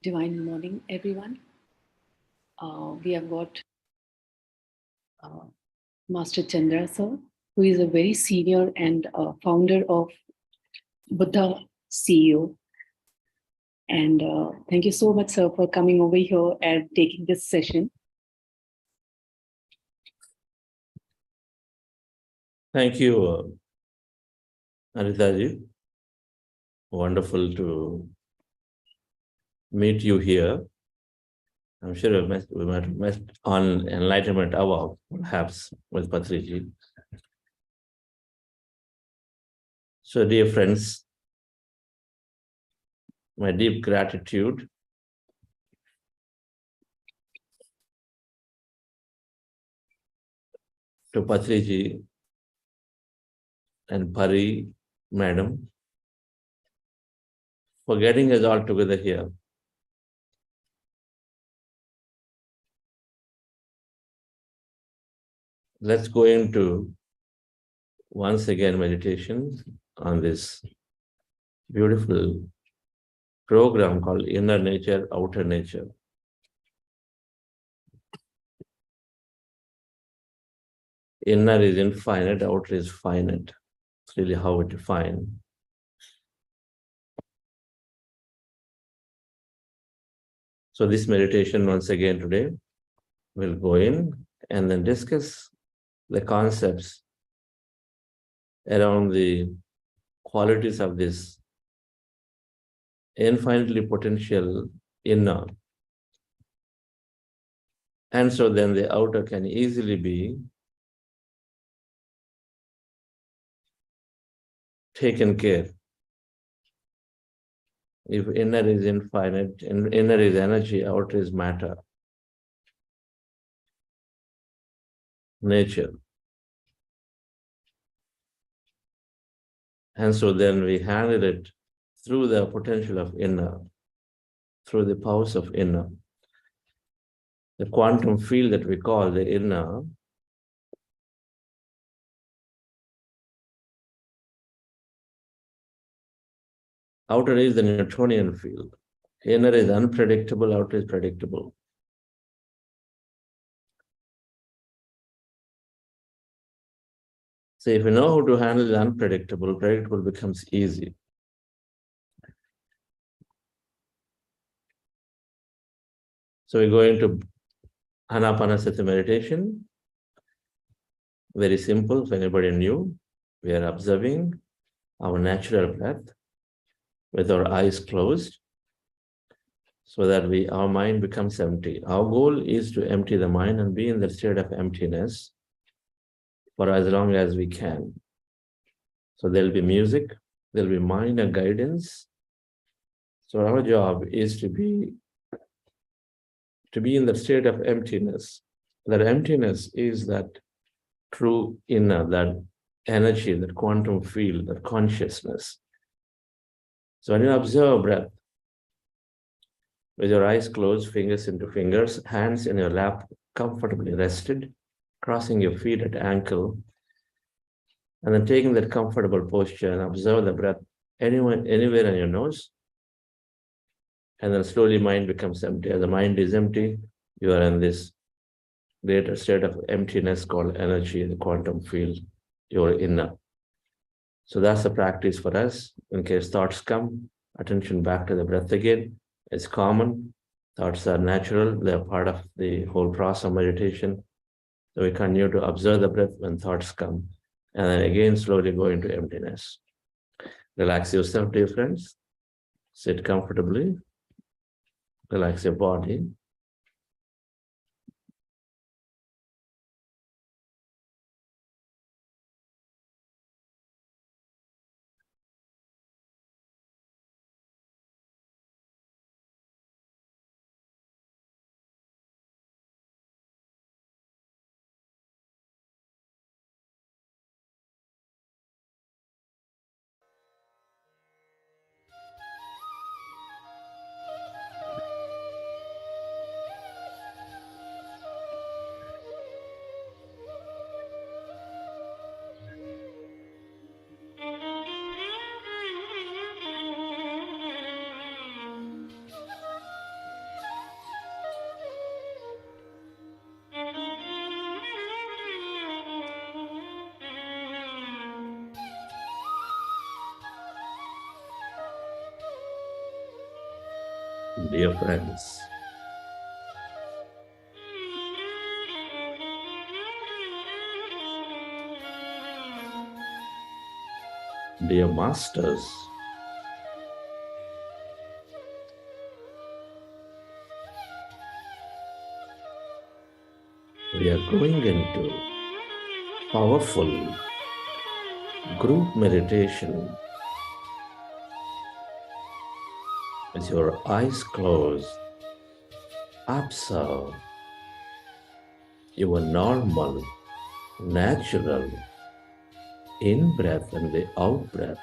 Divine morning, everyone. We have got Master Chandra sir, who is a very senior and founder of Buddha CEO. And thank you so much, sir, for coming over here and taking this session. Thank you, Parinitha. Wonderful to meet you here. I'm sure we might have met on Enlightenment Hour, perhaps, with Patri. So, dear friends, my deep gratitude to Patri and Pari, madam, for getting us all together here. Let's go into, once again, meditation on this beautiful program called Inner Nature, Outer Nature. Inner is infinite, outer is finite. It's really how we define. So this meditation, once again today, will go in and then discuss the concepts around the qualities of this infinitely potential inner. And so then the outer can easily be taken care. If inner is infinite, inner is energy, outer is matter, nature. And so then we handle it through the potential of inner, through the powers of inner. The quantum field that we call the inner outer is the Newtonian field. Inner is unpredictable, outer is predictable. So if you know how to handle the unpredictable, predictable becomes easy. So we go into Anapanasati meditation. Very simple, if anybody new. We are observing our natural breath with our eyes closed so that our mind becomes empty. Our goal is to empty the mind and be in the state of emptiness for as long as we can. So there'll be music, there'll be minor guidance. So our job is to be in the state of emptiness. That emptiness is that true inner, that energy, that quantum field, that consciousness. So when you observe breath, with your eyes closed, fingers into fingers, hands in your lap, comfortably rested, crossing your feet at ankle, and then taking that comfortable posture and observe the breath anywhere in your nose, and then slowly mind becomes empty. As the mind is empty, you are in this greater state of emptiness called energy, the quantum field, your inner. So that's the practice for us. In case thoughts come, attention back to the breath again. It's common. Thoughts are natural. They're part of the whole process of meditation. So we continue to observe the breath when thoughts come. And then again, slowly go into emptiness. Relax yourself, dear friends. Sit comfortably. Relax your body. Dear friends, dear masters, we are going into powerful group meditation with your eyes closed. Observe your normal, natural in-breath and the out-breath.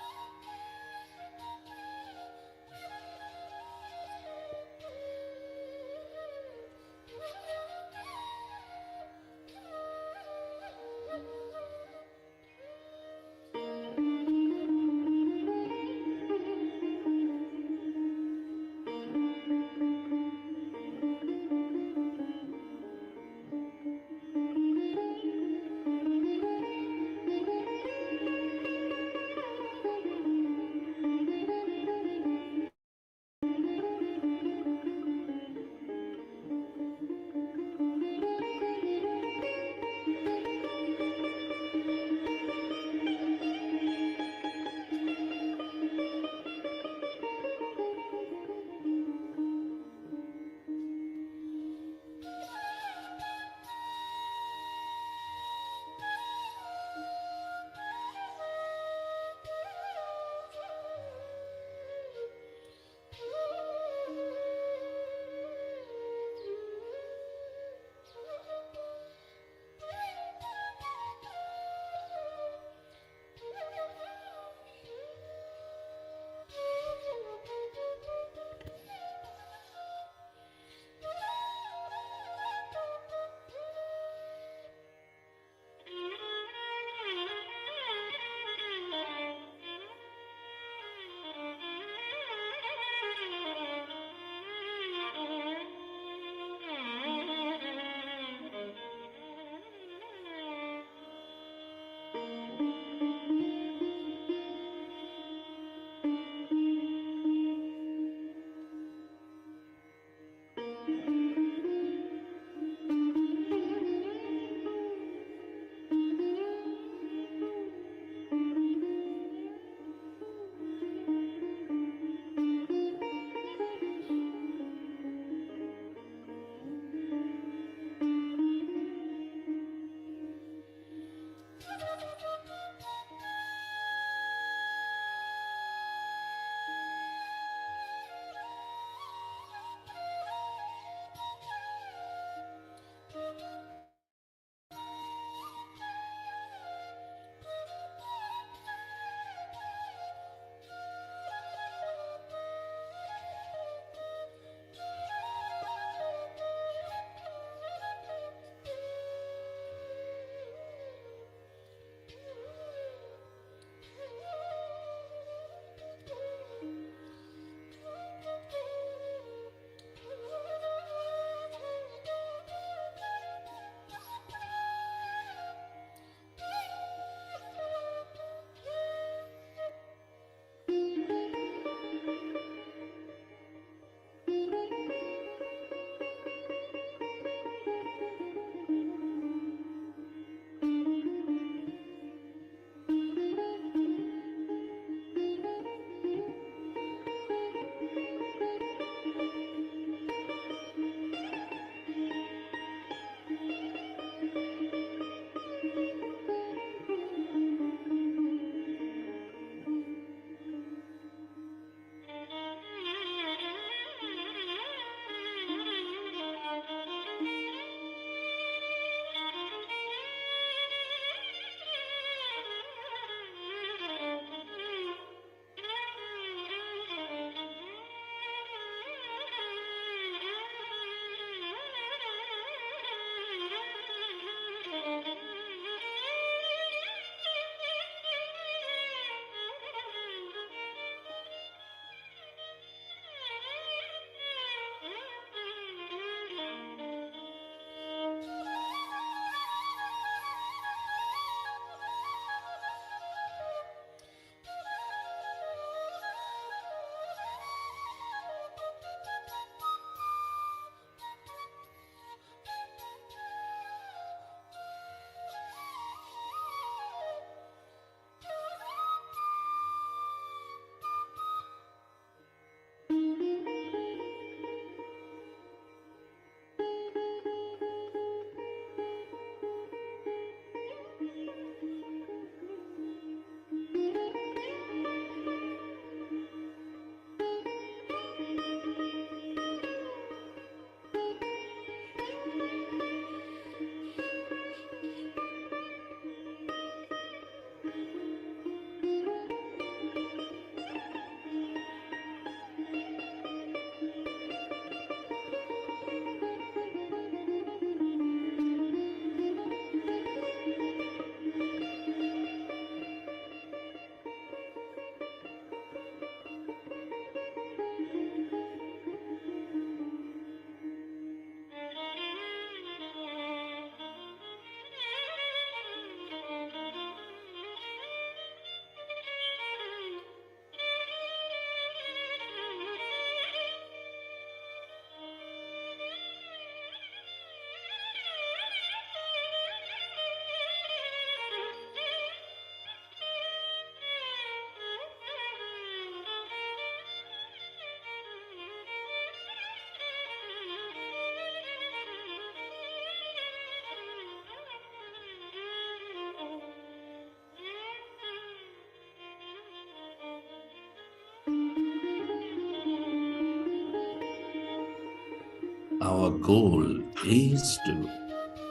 our goal is to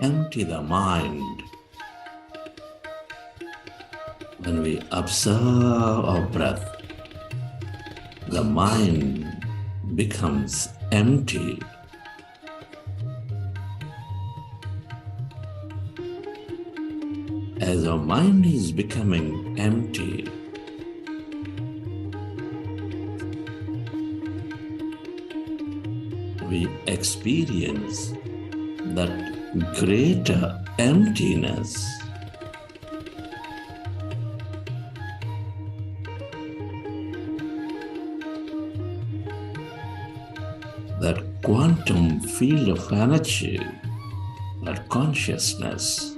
empty the mind. When we observe our breath, the mind becomes empty. As our mind is becoming empty, we experience that greater emptiness. That quantum field of energy, that consciousness,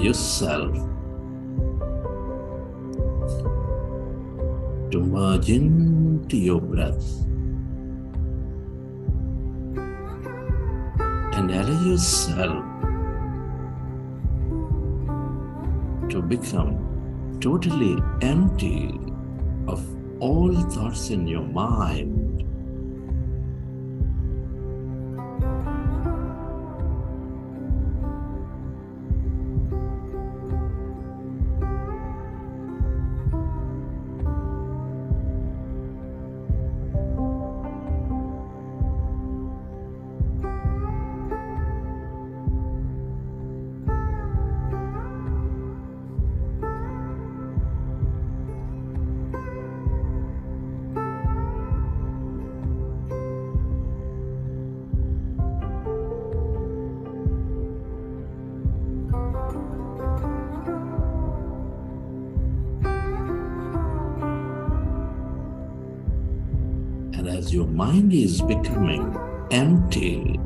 yourself to merge into your breath and allow yourself to become totally empty of all thoughts in your mind. And as your mind is becoming empty,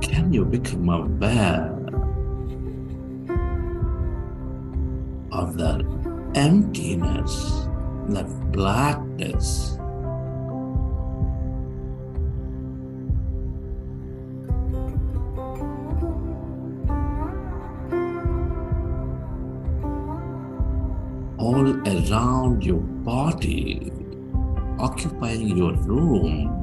can you become aware of that emptiness, that blackness? All around your body, occupying your room.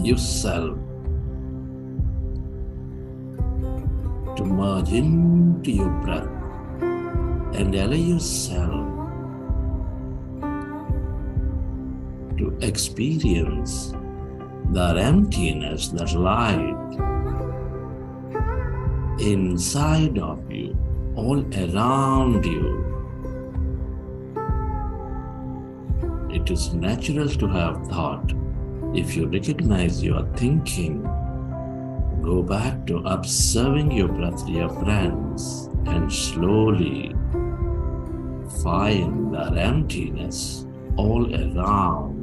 yourself to merge into your breath and allow yourself to experience that emptiness, that light inside of you, all around you. It is natural to have thought. If you recognize you are thinking, go back to observing your breath, dear friends, and slowly find that emptiness all around.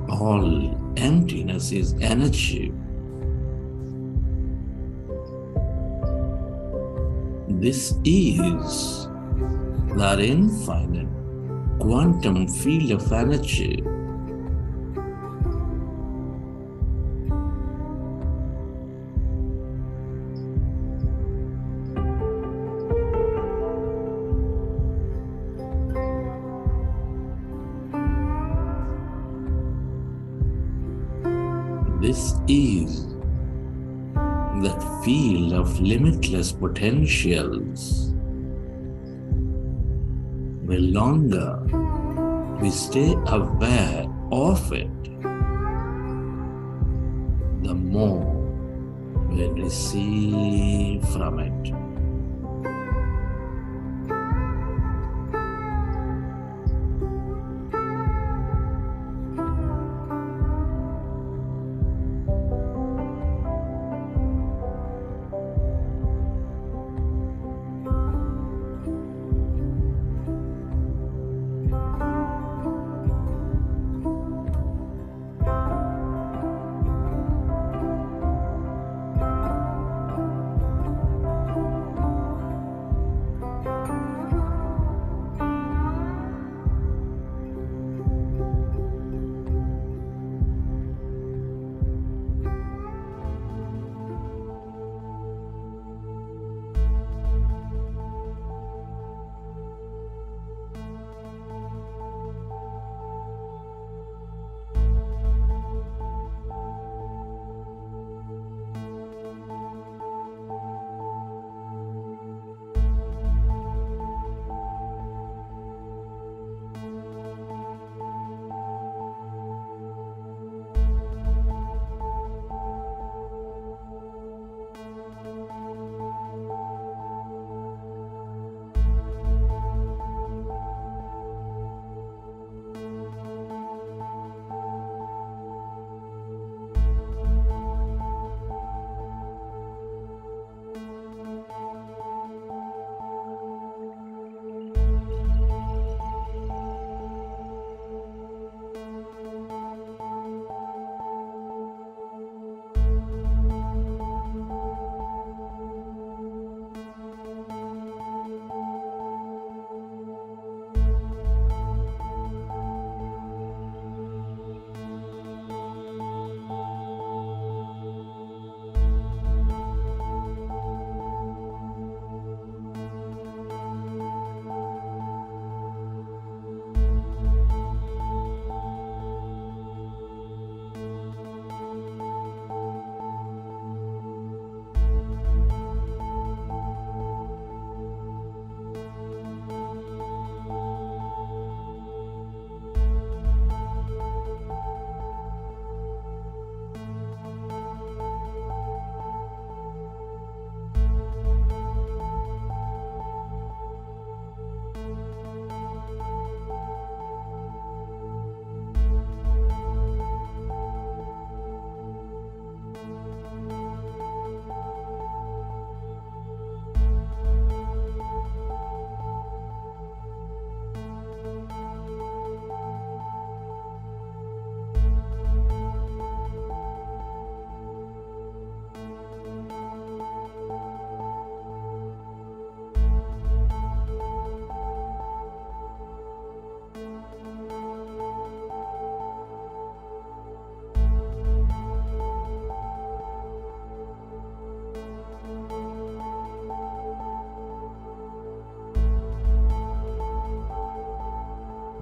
All emptiness is energy. This is that infinite quantum field of energy. This is that field of limitless potentials. The longer we stay aware of it, the more we receive from it.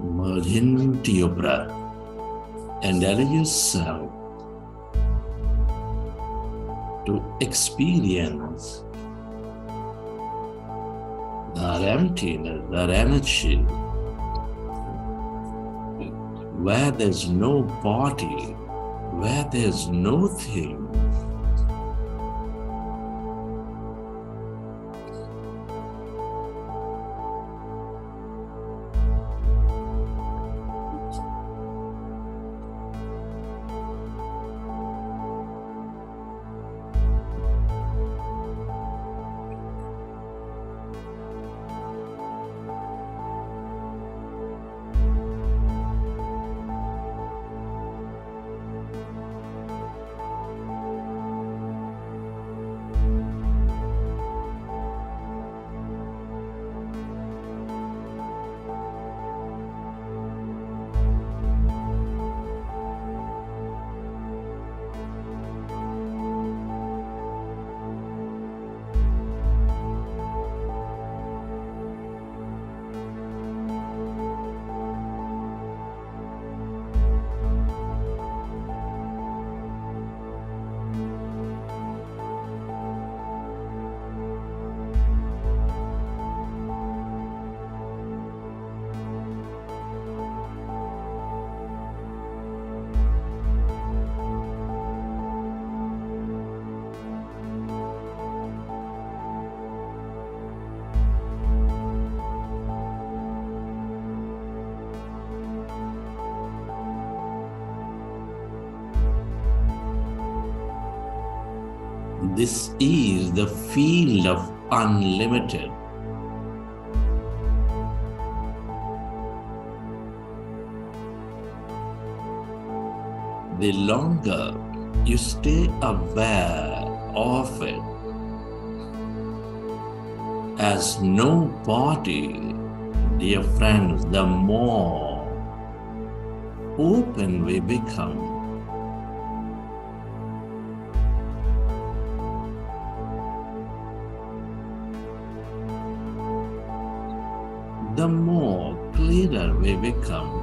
Merge into your breath and allow yourself to experience that emptiness, that energy, where there's no body, where there's no thing. This is the field of unlimited. The longer you stay aware of it as no body, dear friends, the more open we become. The more clearer we become.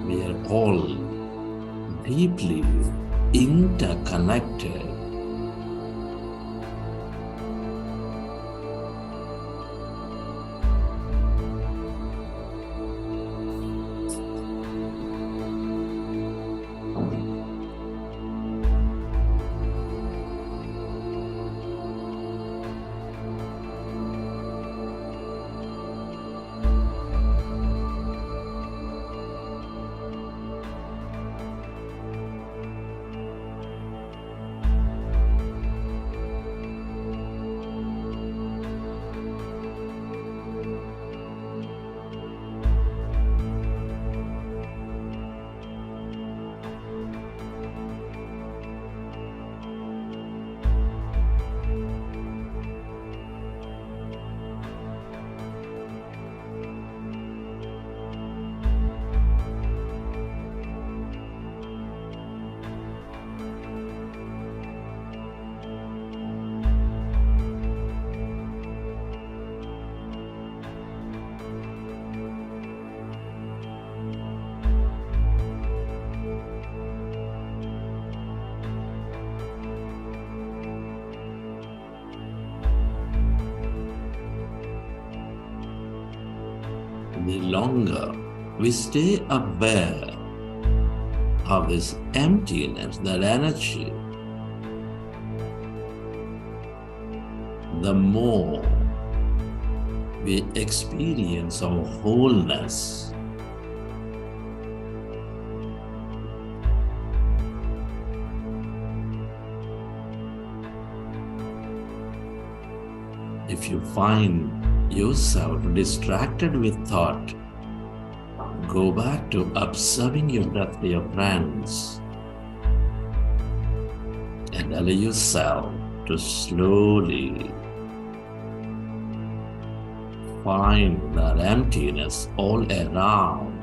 We are all deeply interconnected. the longer we stay aware of this emptiness, that energy, the more we experience our wholeness. If you find yourself distracted with thought, go back to observing your breath, dear friends, and allow yourself to slowly find that emptiness all around.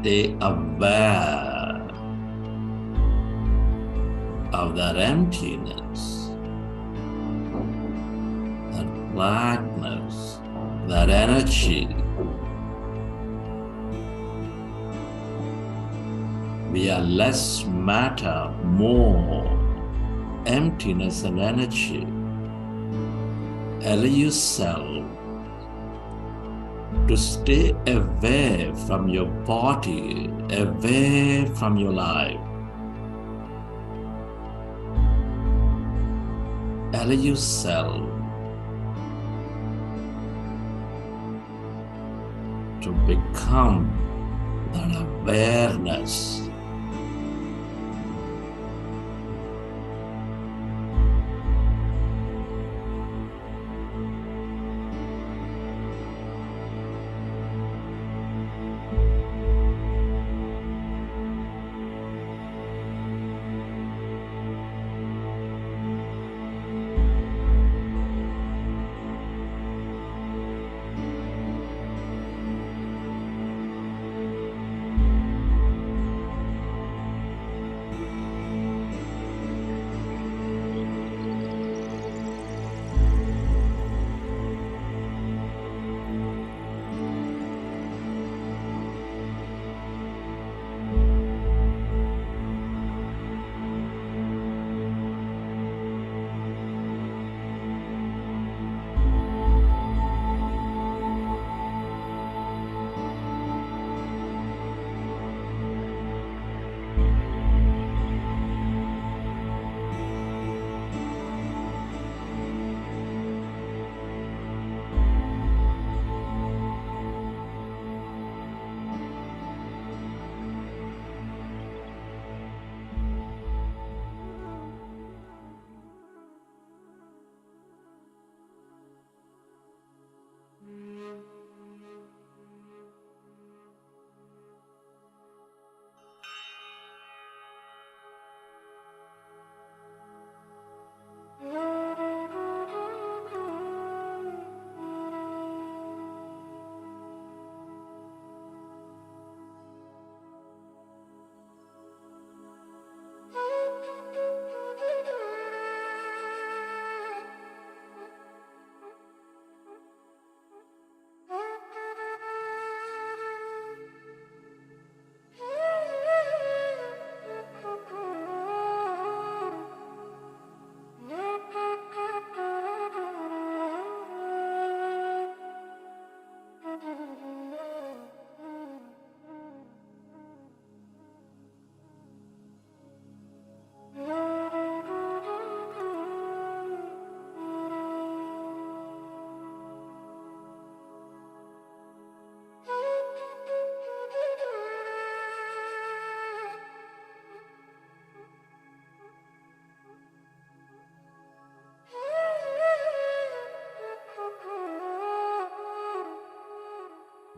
stay aware of that emptiness, that blackness, that energy. We are less matter, more emptiness and energy. Allow yourself to stay away from your body, away from your life. Allow yourself to become that awareness.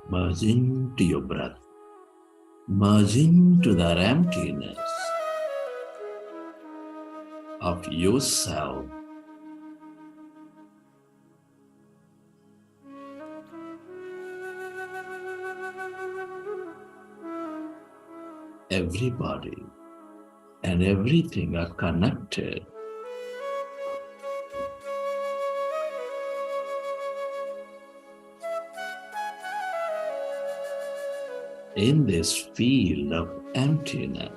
Merge into your breath. Merge into that emptiness of yourself. Everybody and everything are connected. In this field of emptiness.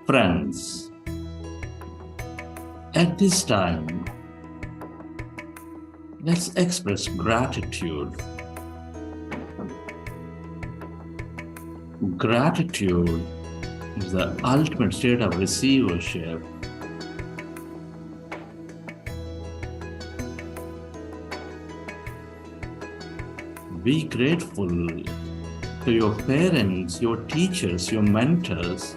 Friends, at this time, let's express gratitude. Gratitude is the ultimate state of receivership. Be grateful to your parents, your teachers, your mentors.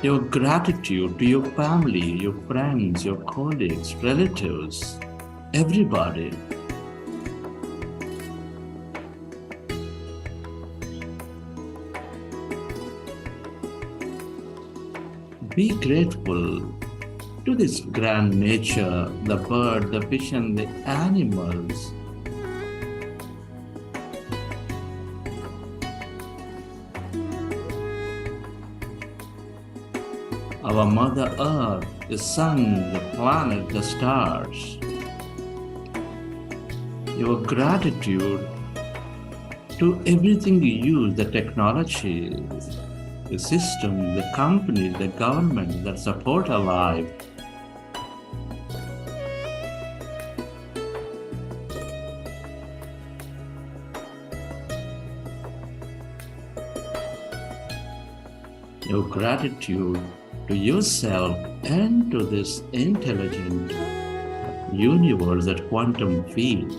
Your gratitude to your family, your friends, your colleagues, relatives, everybody. Be grateful to this grand nature, the bird, the fish, and the animals. Our Mother Earth, the sun, the planet, the stars. Your gratitude to everything you use, the technology, the system, the companies, the government that support our life. your gratitude to yourself and to this intelligent universe, that quantum field,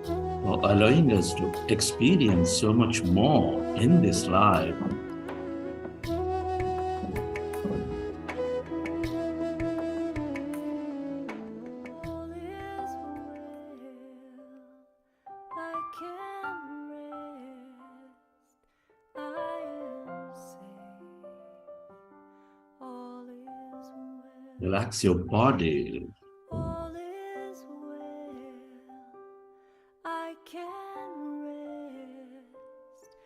for allowing us to experience so much more in this life. Relax your body. All is well. I can rest.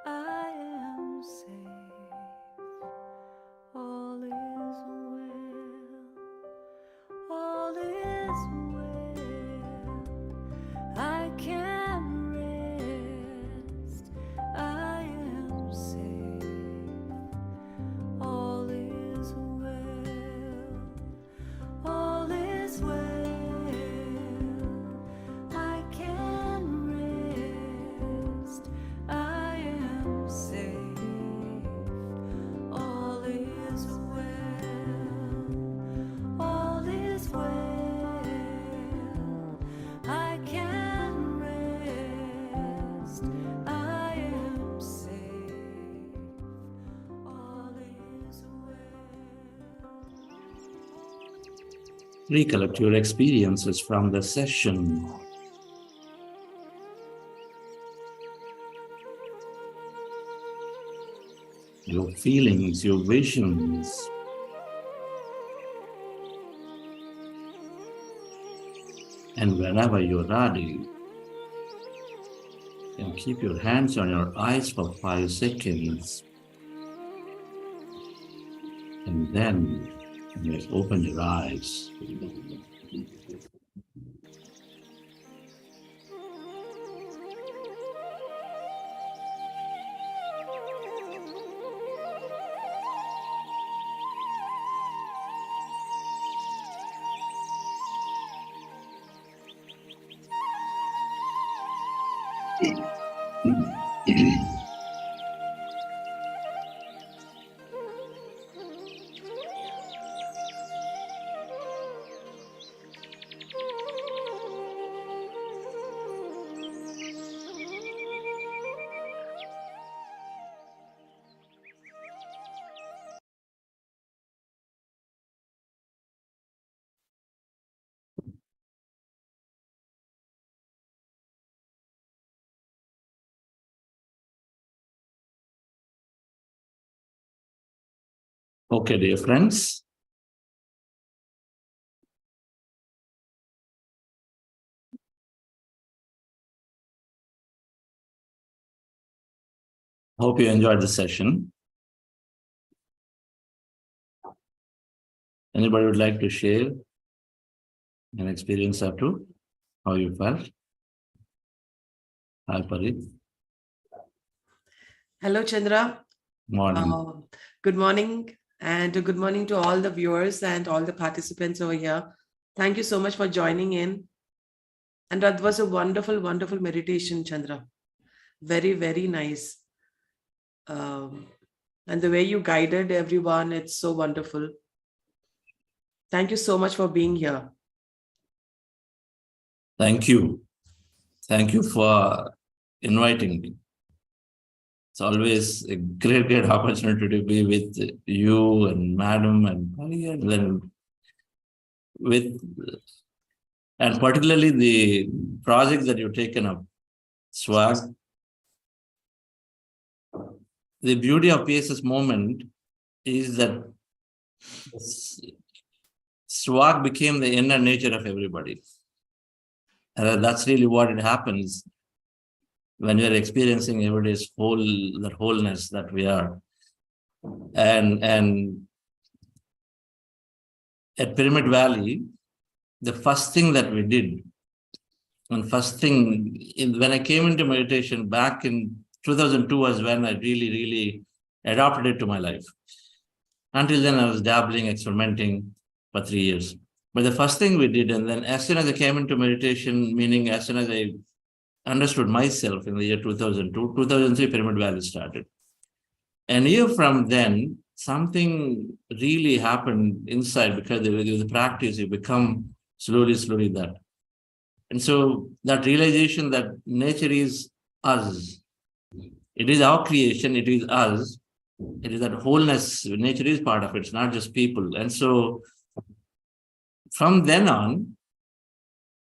I am safe. All is well. All is well. I can rest. I am safe. All is well. All is well. I can rest. I am safe. All is well. All is well. I can rest. I am safe. All is well. Recollect your experiences from the session. Your feelings, your visions. And whenever you're ready, you can keep your hands on your eyes for 5 seconds. And then you may open your eyes. Okay, dear friends. Hope you enjoyed the session. Anybody would like to share an experience or two? How you felt? Hi, Pari. Hello, Chandra. Morning. Good morning, and good morning to all the viewers and all the participants over here. Thank you so much for joining in. And that was a wonderful, wonderful meditation, Chandra. Very, very nice. And the way you guided everyone, it's so wonderful. Thank you so much for being here. Thank you. Thank you for inviting me. It's always a great, great opportunity to be with you and Madam and Pari, and then and particularly the projects that you've taken up, S.W.A.G.G. The beauty of PSS moment is that S.W.A.G.G. became the inner nature of everybody. And that's really what it happens when we are experiencing everyday's that wholeness that we are. And at Pyramid Valley, the first thing that we did, when I came into meditation back in 2002 was when I really adopted it to my life. Until then, I was dabbling, experimenting for 3 years. But the first thing we did, and then as soon as I came into meditation, meaning as soon as I understood myself in the year 2002, 2003, Pyramid Valley started. And a year from then, something really happened inside, because with the practice, you become slowly that. And so that realization that nature is us. It is our creation, it is us. It is that wholeness. Nature is part of it, it's not just people. And so from then on,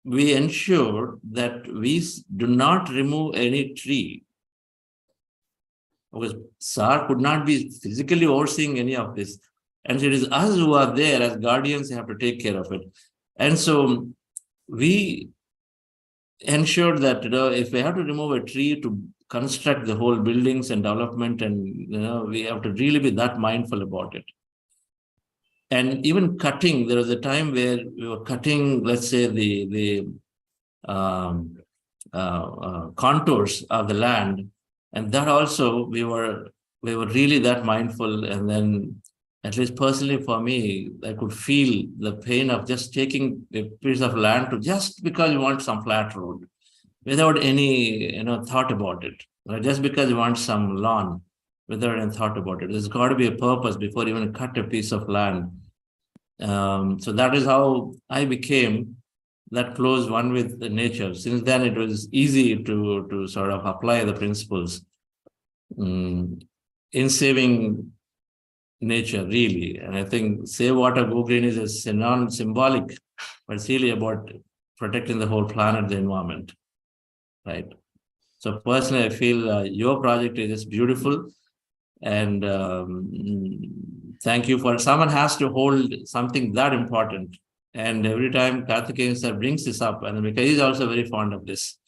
we ensure that we do not remove any tree. Because SAR could not be physically overseeing any of this. And so it is us who are there as guardians who have to take care of it. And so we ensure that, if we have to remove a tree to construct the whole buildings and development, and we have to really be that mindful about it. And even cutting, there was a time where we were cutting, let's say, the contours of the land, and that also we were really that mindful. And then, at least personally for me, I could feel the pain of just taking a piece of land to just because you want some flat road, without any thought about it, or just because you want some lawn, without any thought about it. There's got to be a purpose before you even cut a piece of land. So that is how I became that close one with the nature. Since then, it was easy to sort of apply the principles in saving nature, really. And I think Save Water, Go Green is a symbolic, but it's really about protecting the whole planet, the environment, right? So personally, I feel your project is just beautiful. And thank you for someone has to hold something that important. And every time Karthikeyan sir brings this up, and because he's also very fond of this,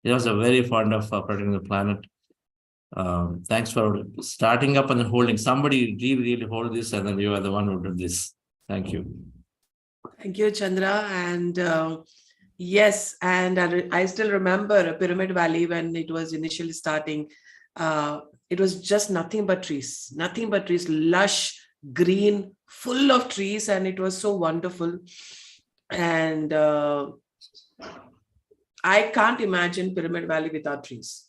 he's also very fond of protecting the planet. Thanks for starting up and then holding. Somebody really hold this, and then you are the one who did this. Thank you. Thank you, Chandra. And yes, and I still remember Pyramid Valley when it was initially starting. It was just nothing but trees, lush, green, full of trees, and it was so wonderful. And I can't imagine Pyramid Valley without trees.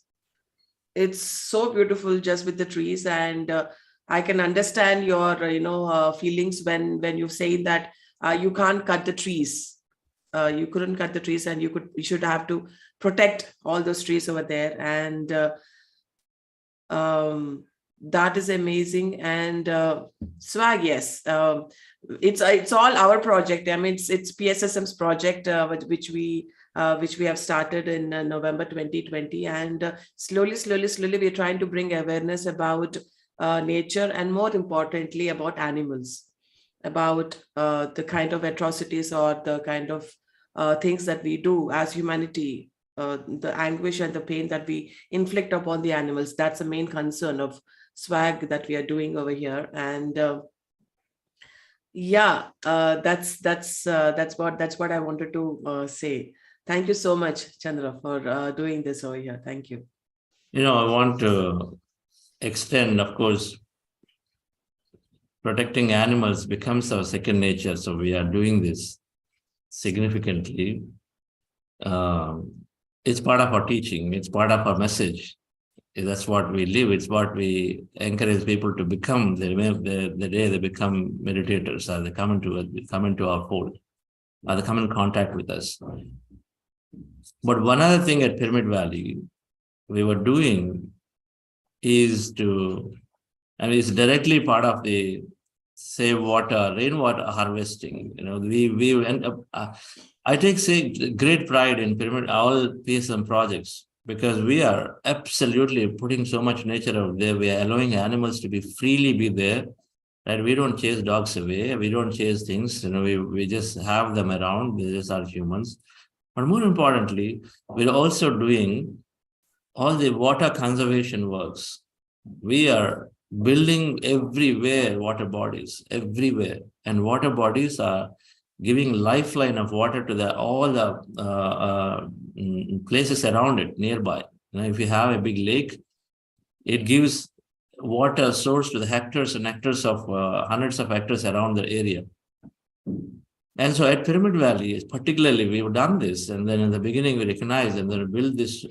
It's so beautiful just with the trees, and I can understand your feelings when you say that you can't cut the trees. You couldn't cut the trees, and you should have to protect all those trees over there. And that is amazing. And S.W.A.G.G, yes, it's all our project. I mean, it's PSSM's project, which we have started in November 2020, and slowly we're trying to bring awareness about nature, and more importantly about animals, about the kind of atrocities or the kind of things that we do as humanity, the anguish and the pain that we inflict upon the animals. That's the main concern of S.W.A.G.G that we are doing over here. And that's what I wanted to say. Thank you so much, Chandra, for doing this over here. Thank you. I want to extend, of course, protecting animals becomes our second nature. So we are doing this significantly. It's part of our teaching. It's part of our message. That's what we live. It's what we encourage people to become the day they become meditators, or they come into our fold, or they come in contact with us. But one other thing at Pyramid Valley we were doing is it's directly part of the Save Water, rainwater harvesting. We end up. I take great pride in all PSM projects, because we are absolutely putting so much nature out there. We are allowing animals to freely be there. Right? We don't chase dogs away. We don't chase things. We just have them around. They just are humans. But more importantly, we're also doing all the water conservation works. We are building everywhere water bodies, everywhere. And water bodies are giving lifeline of water to all the places around it, nearby. If you have a big lake, it gives water source to the hectares and hectares of hundreds of hectares around the area. And so at Pyramid Valley, particularly, we've done this. And then in the beginning, we recognized, and then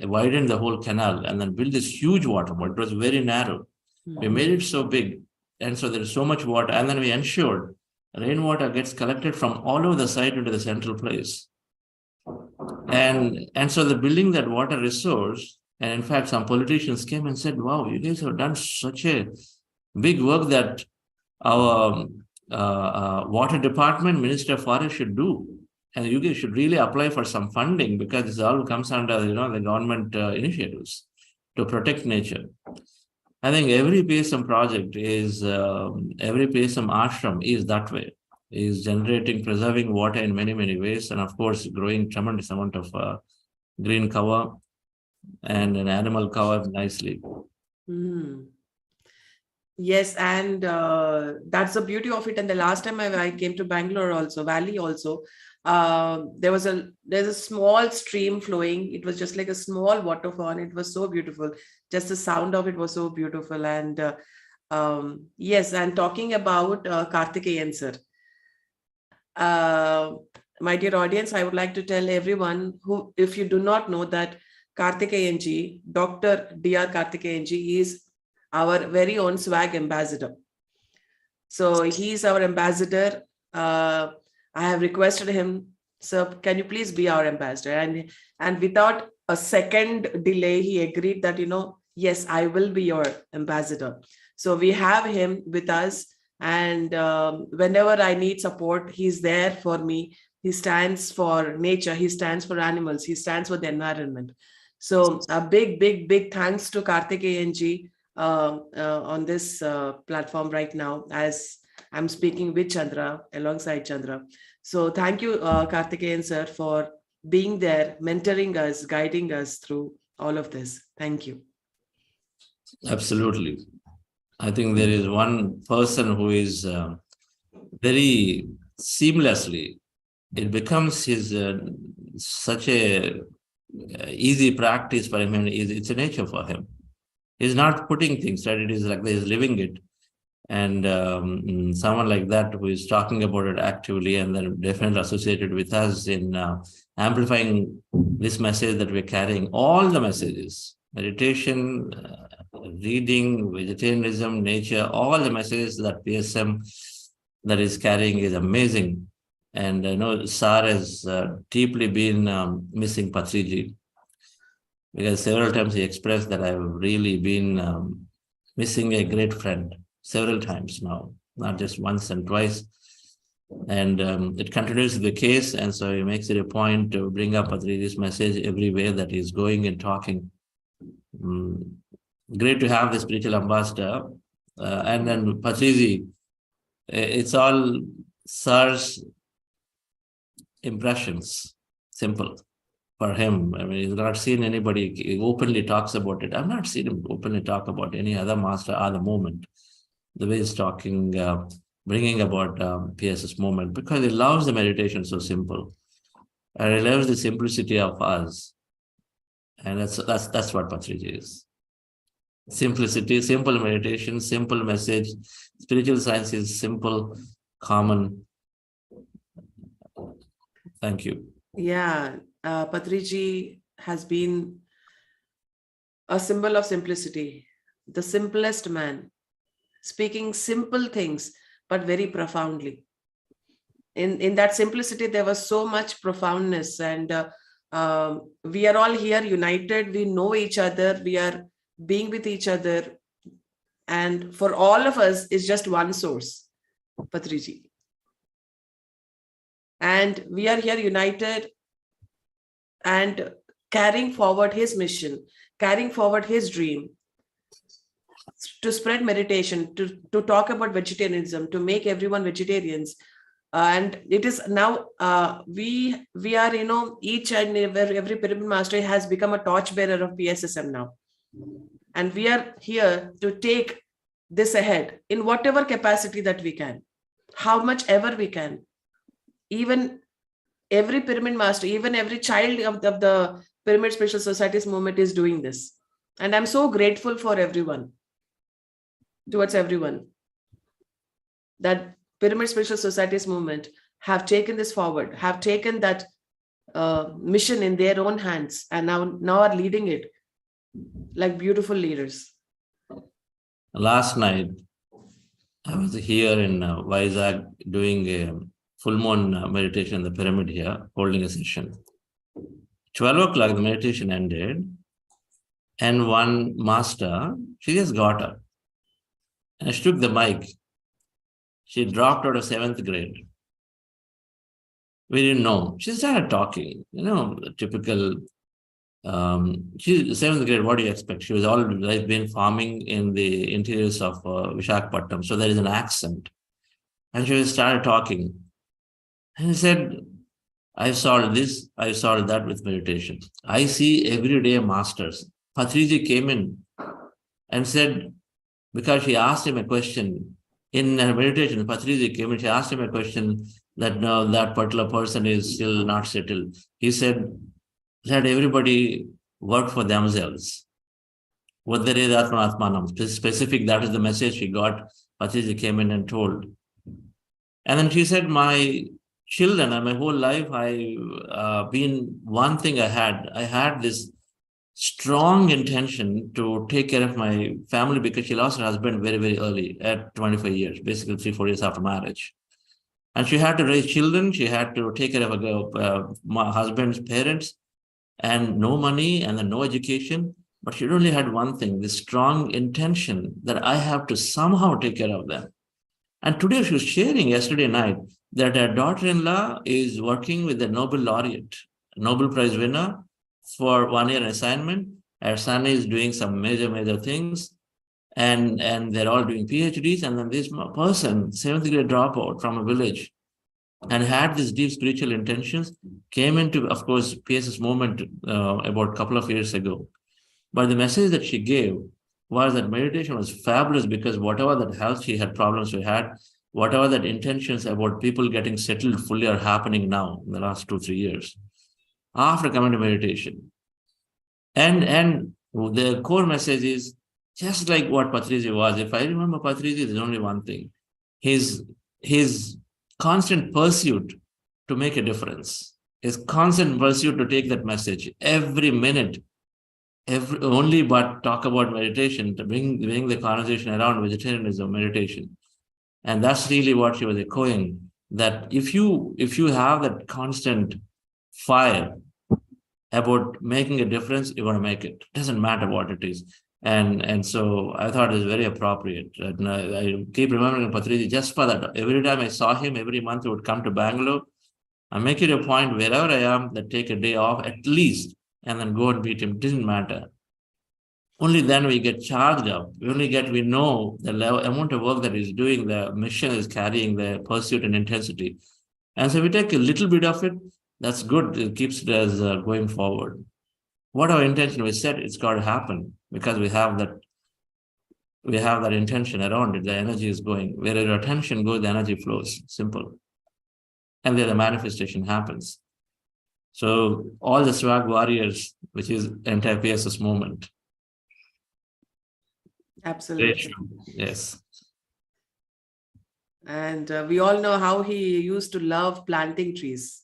widen the whole canal, and then build this huge water body. It was very narrow. We made it so big. And so there is so much water. And then we ensured rainwater gets collected from all over the site into the central place. And so the building that water resource, and in fact, some politicians came and said, wow, you guys have done such a big work that our water department, Minister of Forest should do. And you guys should really apply for some funding because this all comes under, the government initiatives to protect nature. I think every PSM project is, every PSM ashram is that way, is generating, preserving water in many, many ways. And of course, growing tremendous amount of green cover and an animal cover nicely. Mm. Yes, and that's the beauty of it. And the last time I came to Bangalore also, Valley also, there's a small stream flowing. It was just like a small waterfall. It was so beautiful. Just the sound of it was so beautiful. And yes, and talking about Karthikeyan sir. My dear audience, I would like to tell everyone who, if you do not know that Karthikeyan ji, Dr. D.R. Karthikeyan ji is our very own S.W.A.G.G ambassador. So he's our ambassador. I have requested him, sir, can you please be our ambassador? And without a second delay, he agreed that, yes, I will be your ambassador. So we have him with us. And whenever I need support, he's there for me. He stands for nature. He stands for animals. He stands for the environment. So a big, big, big thanks to Karthikeyan ji on this platform right now, as I'm speaking with Chandra, alongside Chandra. So thank you, Karthikeyan sir, for being there, mentoring us, guiding us through all of this. Thank you. Absolutely. I think there is one person who is very seamlessly, it becomes his such a easy practice for him. It's a nature for him. He's not putting things, right? It is like he's living it. And someone like that who is talking about it actively and then definitely associated with us in amplifying this message that we're carrying, all the messages, meditation, reading, vegetarianism, nature, all the messages that PSM that is carrying is amazing. And I know Sar has deeply been missing Patri, because several times he expressed that I've really been missing a great friend several times now, not just once and twice. And it continues to be the case. And so he makes it a point to bring up Patri's message everywhere that he's going and talking. Great to have the spiritual ambassador. And then Patri, it's all Sar's impressions, simple for him. I mean, he's not seen anybody openly talks about it. I've not seen him openly talk about any other master at the moment. The way he's talking, bringing about PSS movement, because he loves the meditation so simple. And he loves the simplicity of us. And that's what Patri is. Simplicity, simple meditation, simple message. Spiritual science is simple, common. Thank you. Yeah, Patriji has been a symbol of simplicity, the simplest man, speaking simple things, but very profoundly. In that simplicity, there was so much profoundness, and we are all here united. We know each other. We are being with each other. And for all of us, it's just one source, Patriji. And we are here united and carrying forward his mission, carrying forward his dream to spread meditation, to talk about vegetarianism, to make everyone vegetarians. And it is now, we are, each and every pyramid master has become a torchbearer of PSSM now. And we are here to take this ahead in whatever capacity that we can, how much ever we can. Even every pyramid master, even every child of the Pyramid Spiritual Societies movement is doing this. And I'm so grateful for everyone, towards everyone, that Pyramid Spiritual Societies movement have taken this forward, have taken that mission in their own hands, and now are leading it like beautiful leaders. Last night, I was here in S.W.A.G.G doing a full moon meditation in the pyramid here, holding a session. 12 o'clock, the meditation ended, and one master, she just got up and she took the mic. She dropped out of 7th grade. We didn't know. She started talking, typical. She's 7th grade. What do you expect? She was always been farming in the interiors of Visakhapatnam, so there is an accent. And she started talking. And he said, I solved this, I solved that with meditation. I see everyday masters. Patriji came in and said, because she asked him a question in her meditation, Patriji came in, she asked him a question that no, that particular person is still not settled. He said, let everybody work for themselves. Specific, that is the message she got. Patriji came in and told. And then she said, my children and my whole life, been one thing I had this strong intention to take care of my family because she lost her husband very, very early at 25 years, basically 3-4 years after marriage. And she had to raise children. She had to take care of my husband's parents and no money and then no education. But she only had one thing, this strong intention that I have to somehow take care of them. And today she was sharing yesterday night that her daughter-in-law is working with the Nobel laureate, Nobel Prize winner for 1-year assignment. Her son is doing some major things, and they're all doing PhDs. And then this person, 7th grade dropout from a village, and had these deep spiritual intentions, came into, of course, PSS movement about a couple of years ago. But the message that she gave was that meditation was fabulous because whatever that health she had problems we had, whatever that intentions about people getting settled fully are happening now in the last 2-3 years after coming to meditation. And the core message is just like what Patriji was. If I remember Patriji, there's only one thing. His constant pursuit to make a difference, his constant pursuit to take that message every minute, only but talk about meditation, to bring the conversation around vegetarianism, meditation. And that's really what she was echoing, that if you have that constant fire about making a difference, you're going to make it. It doesn't matter what it is. And so I thought it was very appropriate. And I keep remembering Patriji just for that. Every time I saw him, every month he would come to Bangalore. I make it a point wherever I am that take a day off at least and then go and meet him. It doesn't matter. Only then we get charged up. We know the amount of work that he's doing, the mission is carrying, the pursuit and intensity. And so we take a little bit of it. That's good. It keeps us going forward. What our intention we set, it's got to happen because we have that intention around it. The energy is going. Where your attention goes, the energy flows. Simple. And then the manifestation happens. So all the S.W.A.G.G warriors, which is entire PSS movement. Absolutely. Yes. And we all know how he used to love planting trees.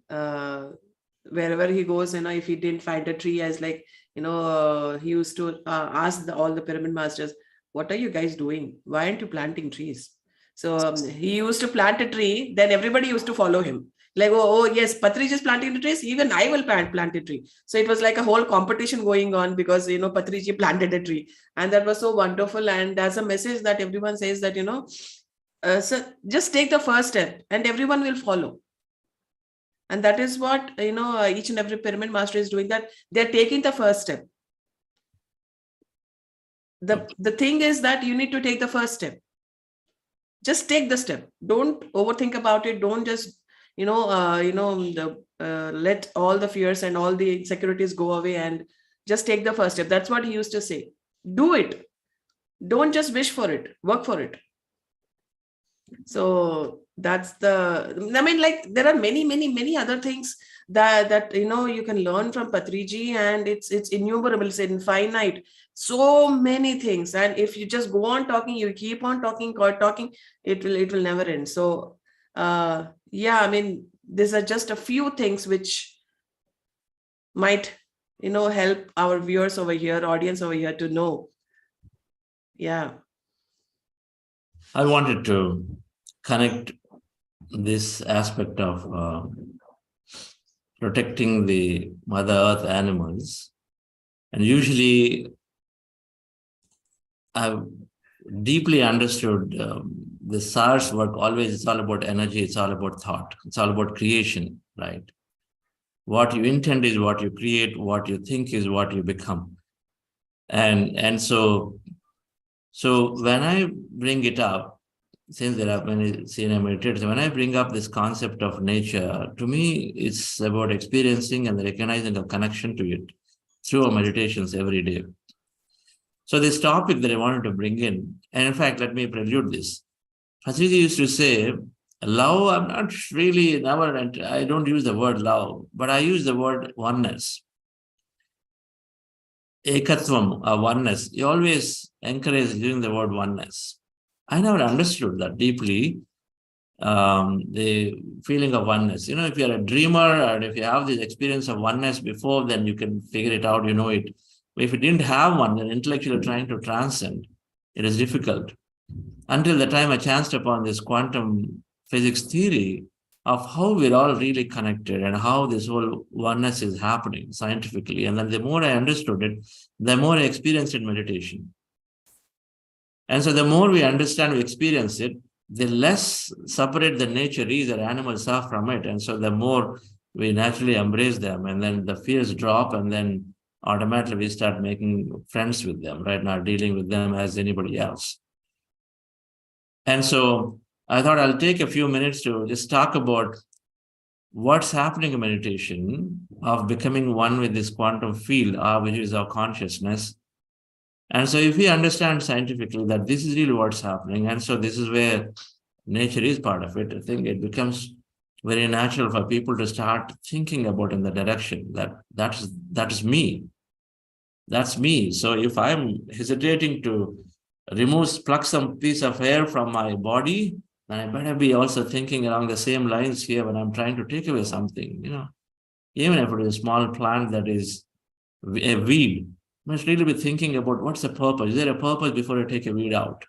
Wherever he goes, if he didn't find a tree, as like, he used to ask all the pyramid masters, what are you guys doing? Why aren't you planting trees? So he used to plant a tree, then everybody used to follow him. Like, oh yes, Patri is planting the trees, even I will plant a tree. So it was like a whole competition going on because, Patriji planted a tree. And that was so wonderful. And that's a message that everyone says that, so just take the first step and everyone will follow. And that is what, each and every pyramid master is doing, that they're taking the first step. The thing is that you need to take the first step. Just take the step. Don't overthink about it. Don't just, let all the fears and all the insecurities go away and just take the first step. That's what he used to say. Do it. Don't just wish for it. Work for it. So that's there are many other things that you can learn from Patriji, and it's innumerable, it's infinite, so many things. And if you just go on talking, you keep on talking, it will never end. So these are just a few things which might help our viewers over here, audience over here, to know Yeah. I wanted to connect this aspect of protecting the Mother Earth animals. And usually I've deeply understood the SARS work always, it's all about energy, it's all about thought, it's all about creation, right? What you intend is what you create, what you think is what you become. And so when I bring it up, since there are many senior meditators, when I bring up this concept of nature, to me, it's about experiencing and recognizing a connection to it through our meditations every day. So this topic that I wanted to bring in, and in fact, let me prelude this. Patri used to say, love, I'm not really, I don't use the word love, but I use the word oneness. Ekatvam, oneness. You always encourage using the word oneness. I never understood that deeply, the feeling of oneness. If you're a dreamer or if you have this experience of oneness before, then you can figure it out, you know it. But if you didn't have one, then intellectually trying to transcend, it is difficult. Until the time I chanced upon this quantum physics theory of how we're all really connected and how this whole oneness is happening scientifically. And then the more I understood it, the more I experienced it in meditation. And so the more we understand, we experience it, the less separate the nature is that animals are from it. And so the more we naturally embrace them, and then the fears drop, and then automatically we start making friends with them, right? Not dealing with them as anybody else. And so I thought I'll take a few minutes to just talk about what's happening in meditation of becoming one with this quantum field, which is our consciousness. And so if we understand scientifically that this is really what's happening, and so this is where nature is part of it, I think it becomes very natural for people to start thinking about in the direction that is me. That's me. So if I'm hesitating to pluck some piece of hair from my body, then I better be also thinking along the same lines here when I'm trying to take away something, even if it is a small plant that is a weed. I must really be thinking about what's the purpose. Is there a purpose before I take a weed out?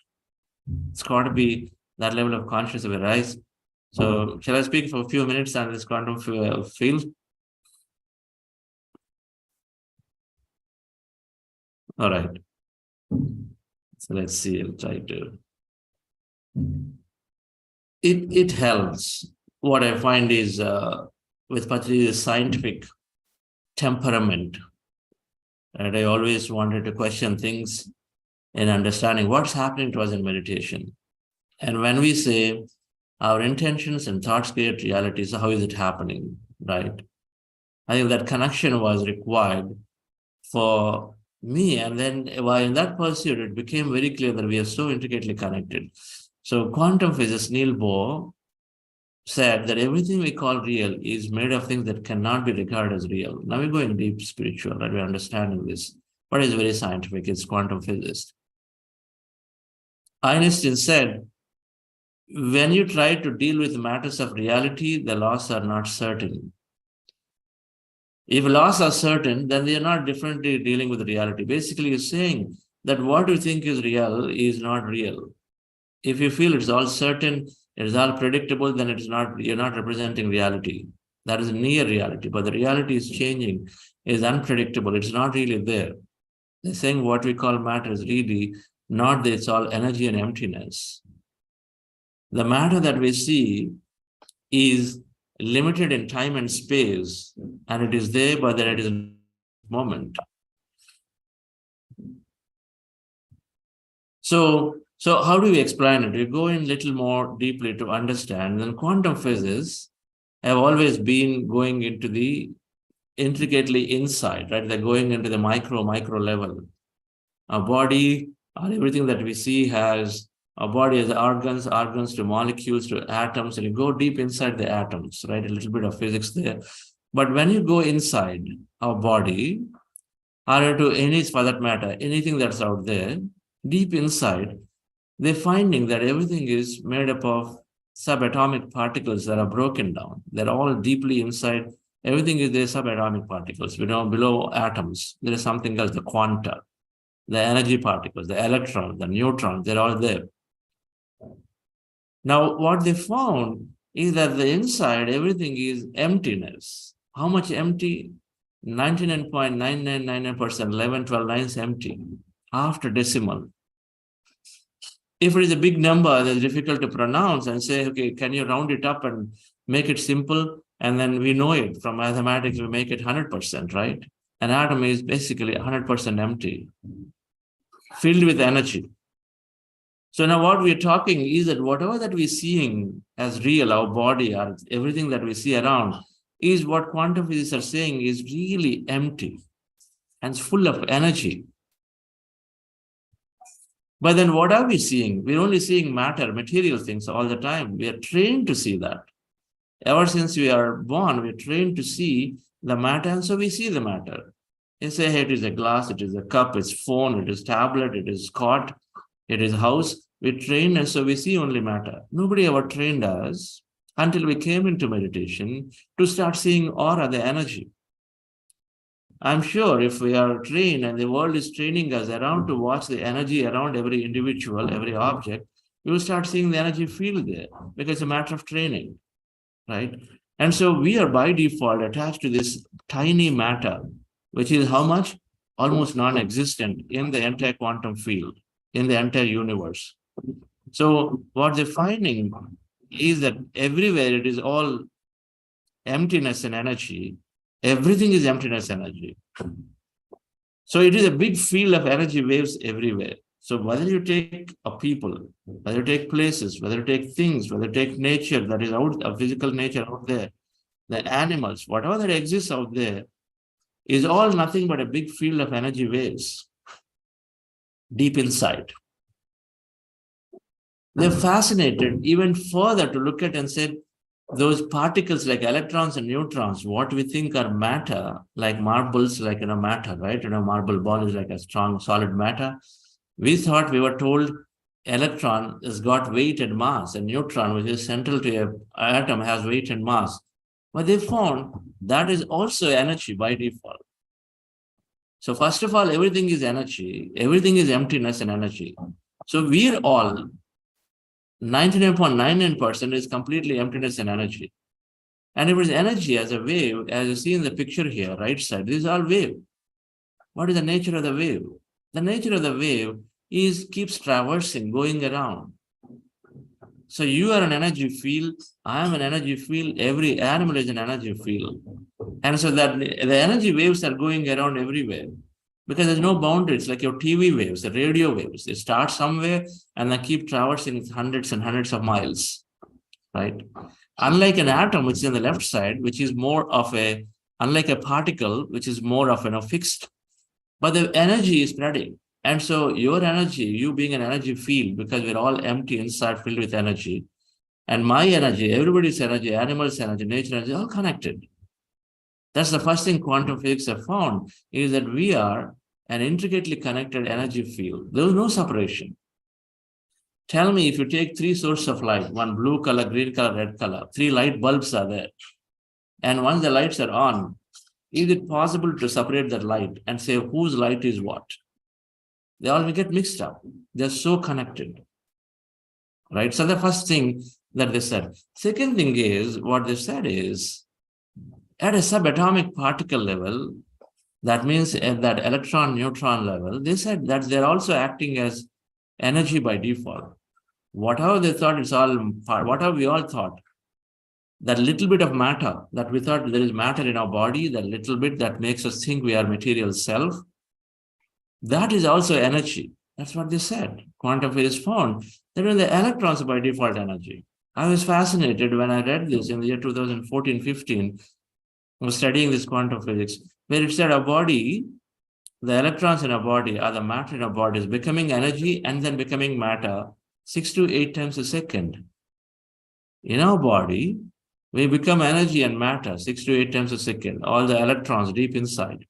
It's got to be that level of consciousness arise. So shall I speak for a few minutes on this quantum field? All right. So let's see, I'll try to. It helps. What I find is with Patri's scientific temperament, and I always wanted to question things in understanding what's happening to us in meditation. And when we say our intentions and thoughts create realities, how is it happening, right? I think that connection was required for me. And then while in that pursuit, it became very clear that we are so intricately connected. So quantum physicist Niels Bohr said that everything we call real is made of things that cannot be regarded as real. Now we're going deep spiritual, right? We're understanding this, but it's very scientific. It's quantum physics. Einstein said, when you try to deal with matters of reality, the laws are not certain. If laws are certain, then they are not differently dealing with reality. Basically, you're saying that what you think is real is not real. If you feel it's all certain, it is all predictable, then it is not, you're not representing reality. That is near reality, but the reality is changing, is unpredictable. It's not really there. They're saying what we call matter is really not that it's all energy and emptiness. The matter that we see is limited in time and space, and it is there, but then it is a moment. So how do we explain it? We go in a little more deeply to understand. Then quantum physics have always been going into the intricately inside, right? They're going into the micro level. Our body, everything that we see has, our body has organs to molecules to atoms, and you go deep inside the atoms, right? A little bit of physics there. But when you go inside our body, or to any, for that matter, anything that's out there, deep inside, they're finding that everything is made up of subatomic particles that are broken down. They're all deeply inside. Everything is there, subatomic particles. We know below atoms, there is something else, the quanta. the energy particles, the electrons, the neutrons, they're all there. Now, what they found is that the inside, everything is emptiness. How much empty? 99.9999%, 11, 12 lines empty after decimal. If it is a big number that's difficult to pronounce and say, okay, can you round it up and make it simple? And then we know it from mathematics, we make it 100%, right? An atom is basically 100% empty, filled with energy. So now what we're talking is that whatever that we're seeing as real, our body, everything that we see around, is what quantum physicists are saying is really empty and it's full of energy. But then what are we seeing? We're only seeing matter, material things all the time. We are trained to see that. Ever since we are born, we're trained to see the matter, and so we see the matter. You say, hey, it is a glass, it is a cup, it's phone, it is tablet, it is cot, it is house. We're trained, and so we see only matter. Nobody ever trained us until we came into meditation to start seeing aura, the energy. I'm sure if we are trained and the world is training us around to watch the energy around every individual, every object, we will start seeing the energy field there because it's a matter of training, right? And so we are by default attached to this tiny matter, which is how much? Almost non-existent in the entire quantum field, in the entire universe. So what they're finding is that everywhere it is all emptiness and energy. Everything is emptiness energy. So it is a big field of energy waves everywhere. So whether you take a people, whether you take places, whether you take things, whether you take nature that is out, a physical nature out there, the animals, whatever that exists out there, is all nothing but a big field of energy waves deep inside. They're fascinated even further to look at and say, those particles like electrons and neutrons, what we think are matter, like marbles, like matter, right? Marble ball is like a strong, solid matter. We thought, we were told, electron has got weight and mass, and neutron, which is central to an atom, has weight and mass. But they found that is also energy by default. So first of all, everything is energy. Everything is emptiness and energy. So we're all 99.99% is completely emptiness and energy. And if it's energy as a wave, as you see in the picture here, right side, this is all wave. What is the nature of the wave? The nature of the wave is keeps traversing, going around. So you are an energy field, I am an energy field, every animal is an energy field. And so that the energy waves are going around everywhere. Because there's no boundaries, like your TV waves, the radio waves. They start somewhere and then keep traversing hundreds and hundreds of miles, right? Unlike an atom, which is on the left side, which is more of unlike a particle, which is more of fixed, but the energy is spreading. And so your energy, you being an energy field, because we're all empty inside, filled with energy, and my energy, everybody's energy, animals' energy, nature energy, all connected. That's the first thing quantum physics have found, is that we are an intricately connected energy field. There is no separation. Tell me, if you take three sources of light, one blue color, green color, red color, three light bulbs are there. And once the lights are on, is it possible to separate that light and say whose light is what? They all get mixed up. They're so connected, right? So the first thing that they said. Second thing is, what they said is, at a subatomic particle level, that means at that electron-neutron level, they said that they're also acting as energy by default. Whatever they thought, it's all part. Whatever we all thought, that little bit of matter that we thought there is matter in our body, that little bit that makes us think we are material self, that is also energy. That's what they said. Quantum physics found that when the electrons are by default energy. I was fascinated when I read this in the year 2014-15. I was studying this quantum physics, where it said our body, the electrons in our body are the matter in our body, is becoming energy and then becoming matter 6 to 8 times a second. In our body, we become energy and matter 6 to 8 times a second, all the electrons deep inside.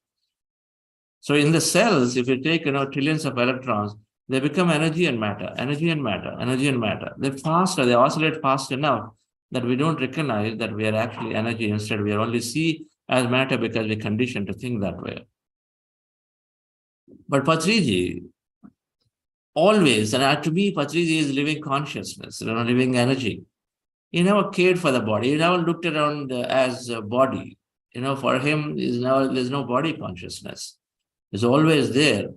So in the cells, if you take trillions of electrons, they become energy and matter, energy and matter, energy and matter. They're faster, they oscillate fast enough that we don't recognize that we are actually energy. Instead, we are only see as matter because we're conditioned to think that way. But Patriji always, and to me, Patriji is living consciousness, living energy. He never cared for the body. He never looked around as a body. For him, there's no body consciousness. It's always there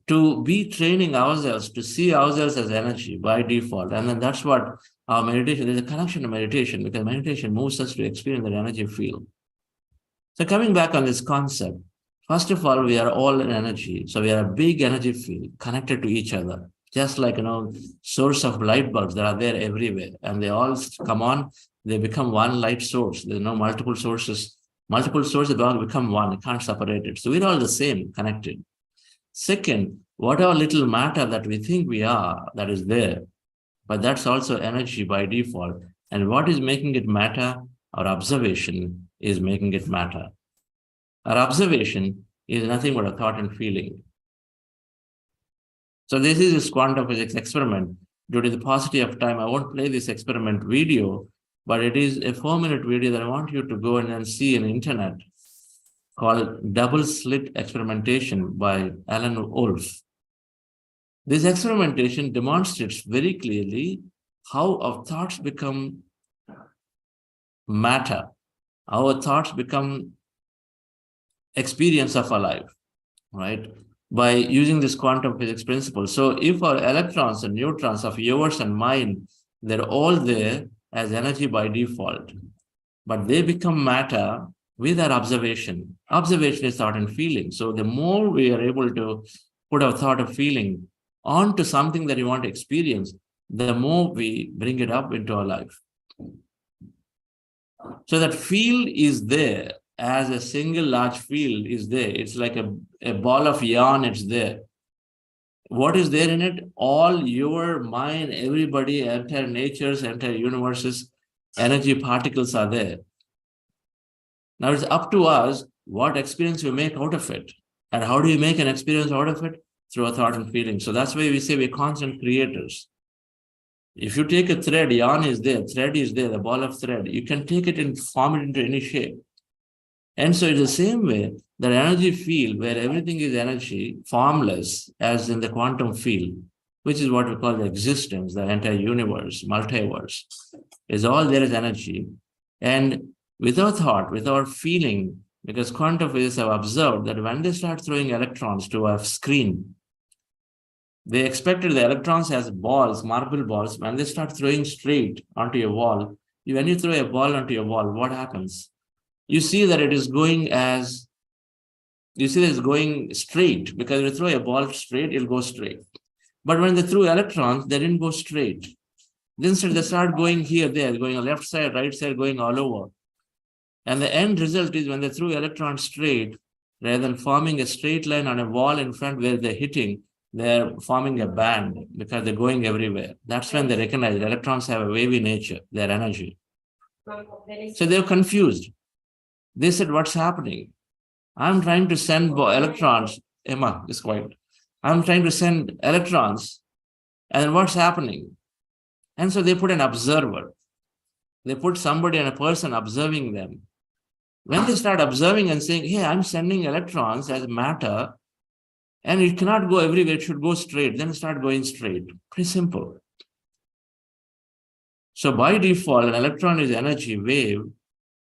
to be training ourselves to see ourselves as energy by default. And then that's what our meditation, there's a connection to meditation because meditation moves us to experience that energy field. So coming back on this concept, first of all, we are all in energy. So we are a big energy field connected to each other, just like, source of light bulbs that are there everywhere. And they all come on, they become one light source. There's no multiple sources. Multiple sources all become one. You can't separate it. So we're all the same, connected. Second, whatever little matter that we think we are, that is there, but that's also energy by default. And what is making it matter? Our observation is making it matter. Our observation is nothing but a thought and feeling. So this is this quantum physics experiment. Due to the paucity of time, I won't play this experiment video, but it is a 4-minute video that I want you to go and see on the internet called Double Slit Experimentation by Alan Wolf. This experimentation demonstrates very clearly how our thoughts become matter, our thoughts become experience of our life, right? By using this quantum physics principle. So if our electrons and neutrons of yours and mine, they're all there as energy by default, but they become matter with our observation. Observation is thought and feeling. So the more we are able to put our thought or feeling onto something that we want to experience, the more we bring it up into our life. So that field is there as a single large field is there. It's like a ball of yarn, it's there. What is there in it? All your, mine, everybody, entire nature's, entire universe's energy particles are there. Now it's up to us what experience we make out of it. And how do you make an experience out of it? Through a thought and feeling. So that's why we say we're constant creators. If you take a thread, yarn is there, thread is there, the ball of thread, you can take it and form it into any shape. And so it's the same way, that energy field where everything is energy, formless, as in the quantum field, which is what we call the existence, the entire universe, multiverse, is all there as energy. And without thought, without feeling, because quantum physicists have observed that when they start throwing electrons to a screen, they expected the electrons as balls, marble balls. When they start throwing straight onto your wall, when you throw a ball onto your wall, what happens? You see that it is going straight, because if you throw a ball straight, it'll go straight. But when they threw electrons, they didn't go straight. Then they start going here, there, going on left side, right side, going all over. And the end result is when they threw electrons straight, rather than forming a straight line on a wall in front where they're hitting, they're forming a band because they're going everywhere. That's when they recognize electrons have a wavy nature, their energy. So they're confused. They said, what's happening? I'm trying to send electrons. Emma is quiet. I'm trying to send electrons. And what's happening? And so they put an observer. They put somebody and a person observing them. When they start observing and saying, hey, I'm sending electrons as matter, and it cannot go everywhere, it should go straight, then start going straight. Pretty simple. So by default, an electron is energy wave,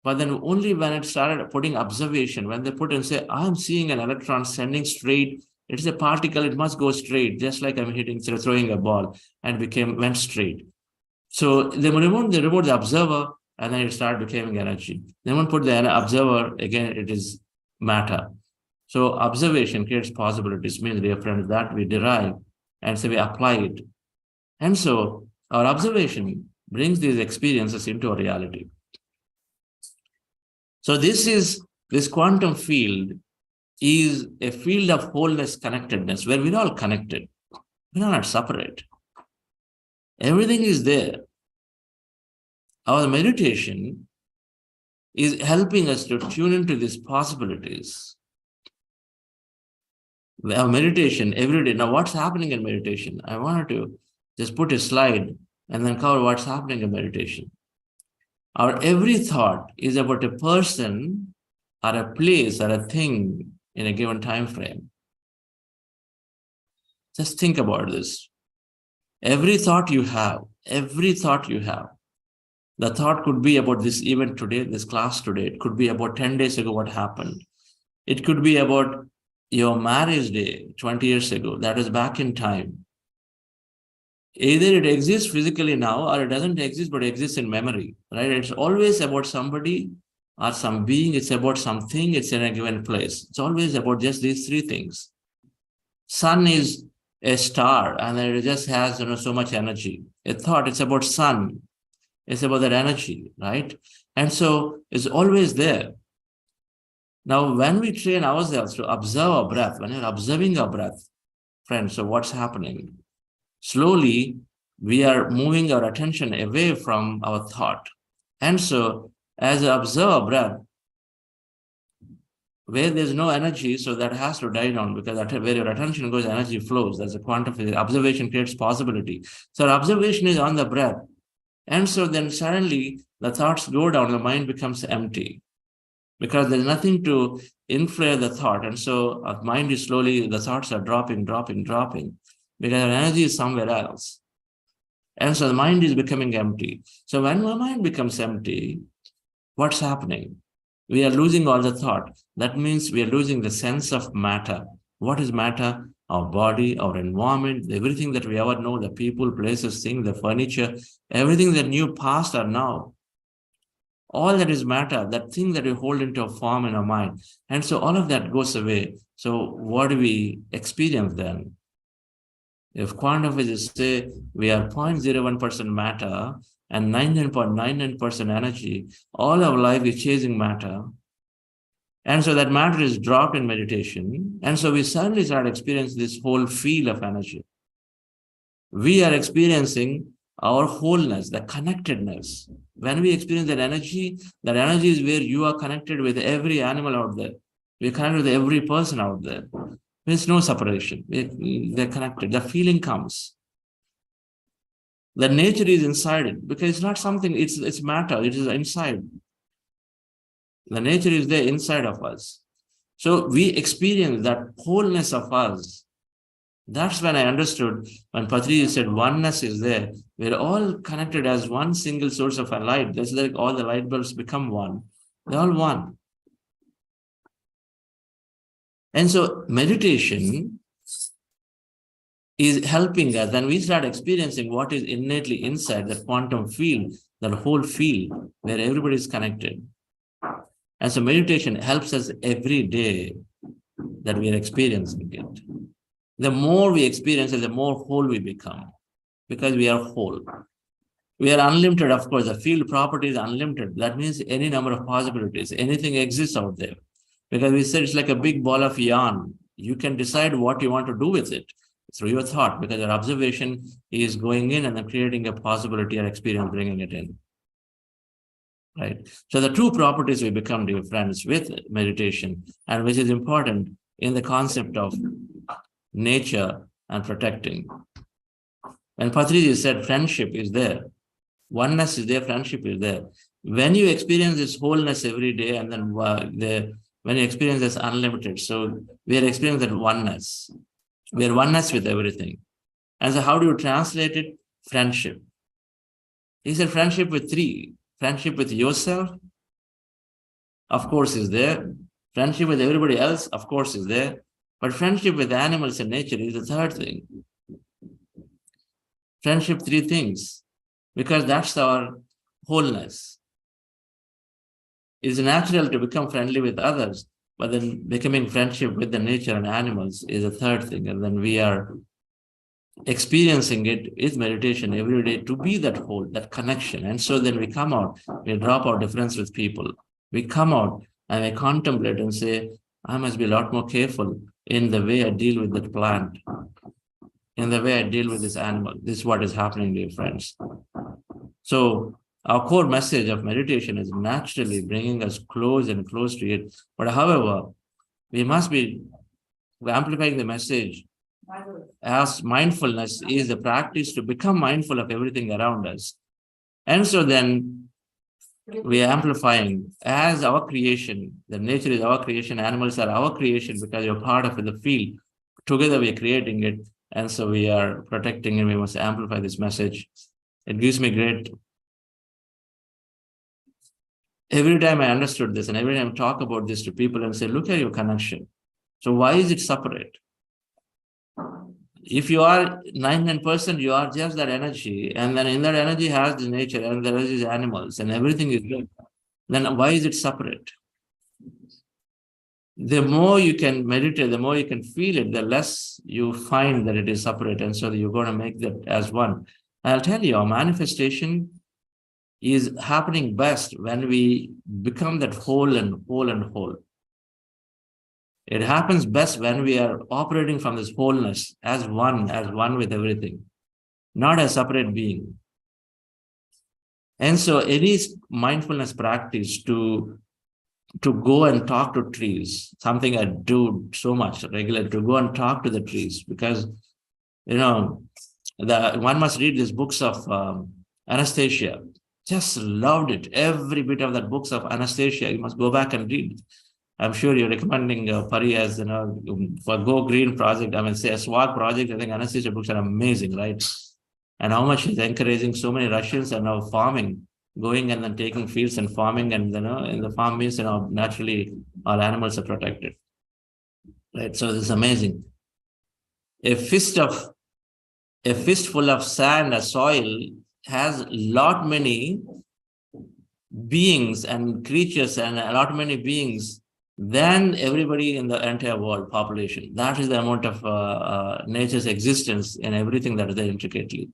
but then only when it started putting observation, when they put and say, I'm seeing an electron sending straight, it's a particle, it must go straight, just like I'm throwing a ball, and went straight. So they remove the observer, and then it started becoming energy. Then when put the observer, again, it is matter. So observation creates possibilities, means reference that we derive, and so we apply it. And so our observation brings these experiences into a reality. So this quantum field is a field of wholeness, connectedness, where we're all connected. We're not separate. Everything is there. Our meditation is helping us to tune into these possibilities. Our meditation every day. Now, what's happening in meditation? I wanted to just put a slide and then cover what's happening in meditation. Our every thought is about a person or a place or a thing in a given time frame. Just think about this. Every thought you have, the thought could be about this event today, this class today. It could be about 10 days ago, what happened. It could be about your marriage day 20 years ago. That is back in time. Either it exists physically now or it doesn't exist, but it exists in memory, right? It's always about somebody or some being. It's about something. It's in a given place. It's always about just these three things. Sun is a star and it just has so much energy. A thought, it's about sun. It's about that energy, right? And so it's always there. Now, when we train ourselves to observe our breath, when you're observing our breath, friends, so what's happening? Slowly, we are moving our attention away from our thought. And so, as I observe our breath, where there's no energy, so that has to die down, because where your attention goes, energy flows. There's a quantum physics. Observation creates possibility. So our observation is on the breath. And so then suddenly the thoughts go down, the mind becomes empty because there's nothing to inflate the thought. And so our mind is slowly, the thoughts are dropping, because our energy is somewhere else. And so the mind is becoming empty. So when my mind becomes empty, what's happening? We are losing all the thought. That means we are losing the sense of matter. What is matter? Our body, our environment, everything that we ever know, the people, places, things, the furniture, everything that knew past or now. All that is matter, that thing that we hold into a form in our mind. And so all of that goes away. So what do we experience then? If quantum physicists say we are 0.01% matter and 99.99% energy, all our life is chasing matter. And so that matter is dropped in meditation. And so we suddenly start experiencing this whole field of energy. We are experiencing our wholeness, the connectedness. When we experience that energy is where you are connected with every animal out there. We're connected with every person out there. There's no separation. They're connected. The feeling comes. The nature is inside it, because it's not something, it's matter, it is inside. The nature is there inside of us. So we experience that wholeness of us. That's when I understood when Patri said oneness is there. We're all connected as one single source of a light. That's like all the light bulbs become one. They're all one. And so meditation is helping us, and we start experiencing what is innately inside, that quantum field, that whole field where everybody is connected. And so meditation helps us every day that we are experiencing it. The more we experience it, the more whole we become, because we are whole. We are unlimited, of course. The field property is unlimited. That means any number of possibilities, anything exists out there. Because we said it's like a big ball of yarn. You can decide what you want to do with it through your thought, because your observation is going in and then creating a possibility or experience, bringing it in. Right? So the two properties we become, dear friends, with meditation, and which is important in the concept of nature and protecting. When Patri said friendship is there, oneness is there, friendship is there. When you experience this wholeness every day, and then when you experience this unlimited, so we are experiencing that oneness. We are oneness with everything. And so how do you translate it? Friendship. He said friendship with three. Friendship with yourself, of course, is there. Friendship with everybody else, of course, is there. But friendship with animals and nature is the third thing. Friendship, three things, because that's our wholeness. It's natural to become friendly with others, but then becoming friendship with the nature and animals is a third thing. And then we are experiencing it is meditation every day to be that whole, that connection. And so then we come out, we drop our difference with people. We come out and we contemplate and say, I must be a lot more careful in the way I deal with that plant, in the way I deal with this animal. This is what is happening, dear friends. So our core message of meditation is naturally bringing us close and close to it. But however, we must be amplifying the message as mindfulness is the practice to become mindful of everything around us. And so then we are amplifying as our creation. The nature is our creation, animals are our creation, because you're part of the field. Together we are creating it. And so we are protecting and we must amplify this message. It gives me great. Every time I understood this and every time I talk about this to people and say, look at your connection. So why is it separate? If you are 99%, you are just that energy. And then in that energy has the nature and there is animals and everything is good. Then why is it separate? The more you can meditate, the more you can feel it, the less you find that it is separate. And so you're going to make that as one. I'll tell you, our manifestation is happening best when we become that whole and whole and whole. It happens best when we are operating from this wholeness as one with everything, not a separate being. And so any mindfulness practice to go and talk to trees, something I do so much regularly, to go and talk to the trees, because, one must read these books of Anastasia. Just loved it. Every bit of that books of Anastasia, you must go back and read. I'm sure you're recommending Pari as, for Go Green project. I mean, say a S.W.A.G.G project. I think Anastasia books are amazing, right? And how much is encouraging so many Russians are now farming, going and then taking fields and farming, and in the farm means naturally our animals are protected, right? So this is amazing. A fistful of sand or soil has lot many beings and creatures and a lot many beings than everybody in the entire world population. That is the amount of nature's existence and everything that is there intricately.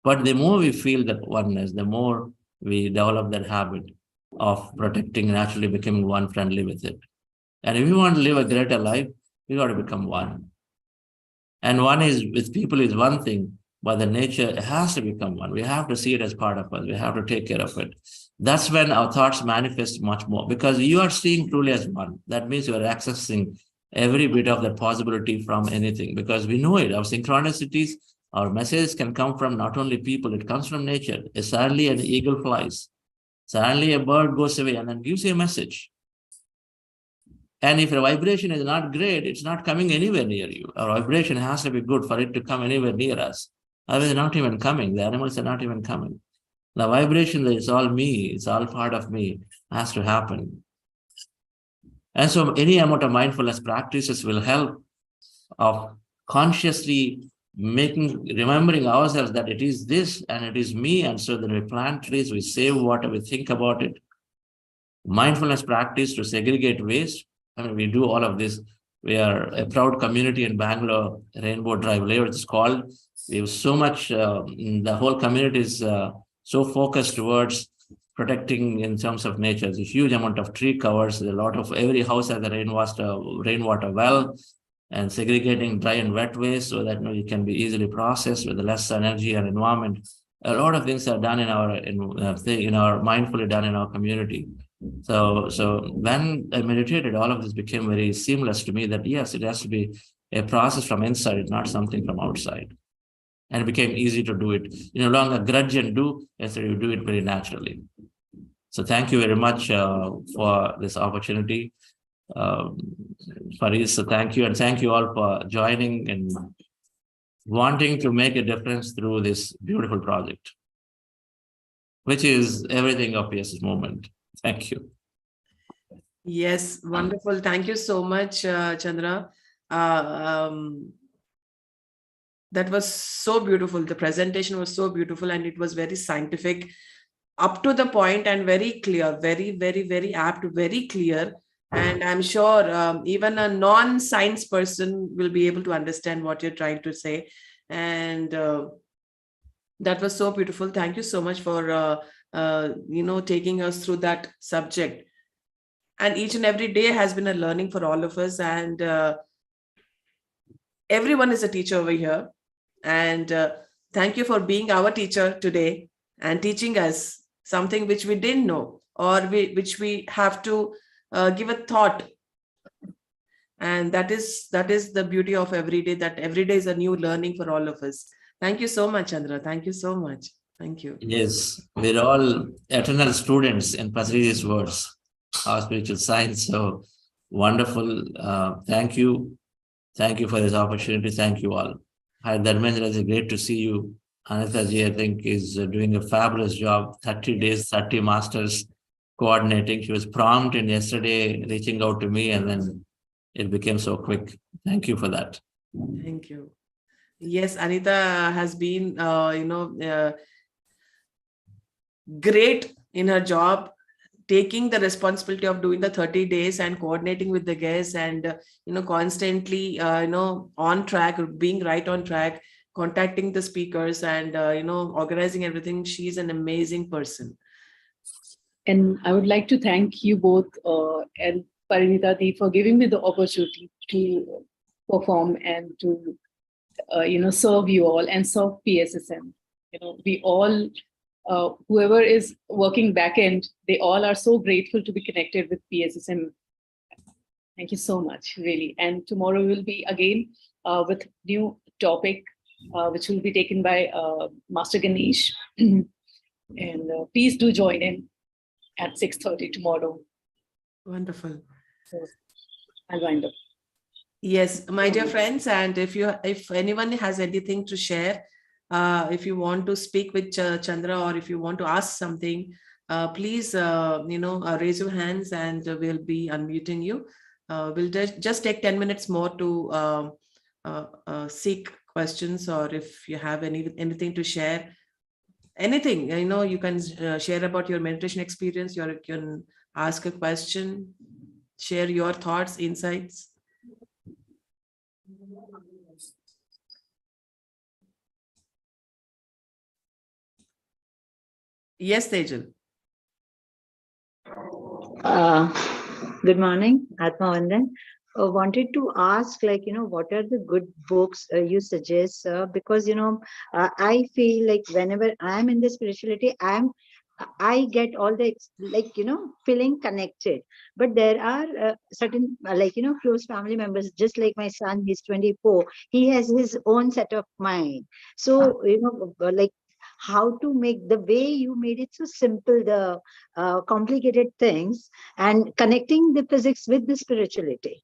But the more we feel that oneness, the more we develop that habit of protecting, naturally becoming one, friendly with it. And if we want to live a greater life, we got to become one. And one is with people is one thing, but the nature has to become one. We have to see it as part of us. We have to take care of it. That's when our thoughts manifest much more, because you are seeing truly as one. That means you are accessing every bit of that possibility from anything, because we know it. Our synchronicities, our messages can come from not only people, it comes from nature. Suddenly an eagle flies. Suddenly a bird goes away and then gives you a message. And if the vibration is not great, it's not coming anywhere near you. Our vibration has to be good for it to come anywhere near us. Otherwise, it's not even coming. The animals are not even coming. The vibration that is all me, it's all part of me, has to happen. And so any amount of mindfulness practices will help of consciously remembering ourselves that it is this and it is me. And so then we plant trees, we save water, we think about it. Mindfulness practice to segregate waste. I mean, we do all of this. We are a proud community in Bangalore, Rainbow Drive, whatever it's called. We have so much, the whole community is so focused towards protecting in terms of nature. There's a huge amount of tree covers. There's a lot of, every house has a rainwater well, and segregating dry and wet waste so that it can be easily processed with less energy and environment. A lot of things are done in our mindfully done in our community. So when I meditated, all of this became very seamless to me, that yes, it has to be a process from inside, not something from outside. And it became easy to do it. No longer grudge and do, instead you do it very naturally. So thank you very much for this opportunity. Paris, so thank you. And thank you all for joining and wanting to make a difference through this beautiful project, which is everything of this moment. Thank you. Yes, wonderful. Thank you so much, Chandra. That was so beautiful. The presentation was so beautiful and it was very scientific, up to the point and very clear, very, very, very apt, very clear. And I'm sure even a non-science person will be able to understand what you're trying to say. And that was so beautiful. Thank you so much for, taking us through that subject. And each and every day has been a learning for all of us. And everyone is a teacher over here. And thank you for being our teacher today and teaching us something which we didn't know, or which we have to give a thought. And that is the beauty of every day, that every day is a new learning for all of us. Thank you so much, Chandra. Thank you so much. Thank you. Yes, we're all eternal students in Patri's words, our spiritual science. So wonderful. Thank you. Thank you for this opportunity. Thank you all. Hi, Dharmendra, it's great to see you. Parinitha ji, I think, is doing a fabulous job. 30 days, 30 masters coordinating. She was prompt in yesterday reaching out to me, and then it became so quick. Thank you for that. Thank you. Yes, Anita has been, great in her job, taking the responsibility of doing the 30 days and coordinating with the guests and, constantly, on track, being right on track, contacting the speakers and, organizing everything. She's an amazing person. And I would like to thank you both and Parinitha Di for giving me the opportunity to perform and to serve you all and serve PSSM. We all, whoever is working back end, they all are so grateful to be connected with PSSM. Thank you so much, really. And tomorrow we'll be again with new topic, which will be taken by Master Ganesh. And please do join in at 6:30 tomorrow. Wonderful. So I'll wind up. Yes, my dear friends, and if anyone has anything to share, if you want to speak with Chandra or if you want to ask something, please raise your hands and we'll be unmuting you. We'll just take 10 minutes more to seek questions, or if you have anything to share, anything, you can share about your meditation experience. You can ask a question, share your thoughts, insights. Yes, Tejal. Good morning, Atma Vandan. Wanted to ask, what are the good books you suggest? Because, I feel like whenever I'm in the spirituality, I get all the, feeling connected. But there are certain, close family members, just like my son, he's 24, he has his own set of mind. So, how to make the way you made it so simple, the complicated things, and connecting the physics with the spirituality.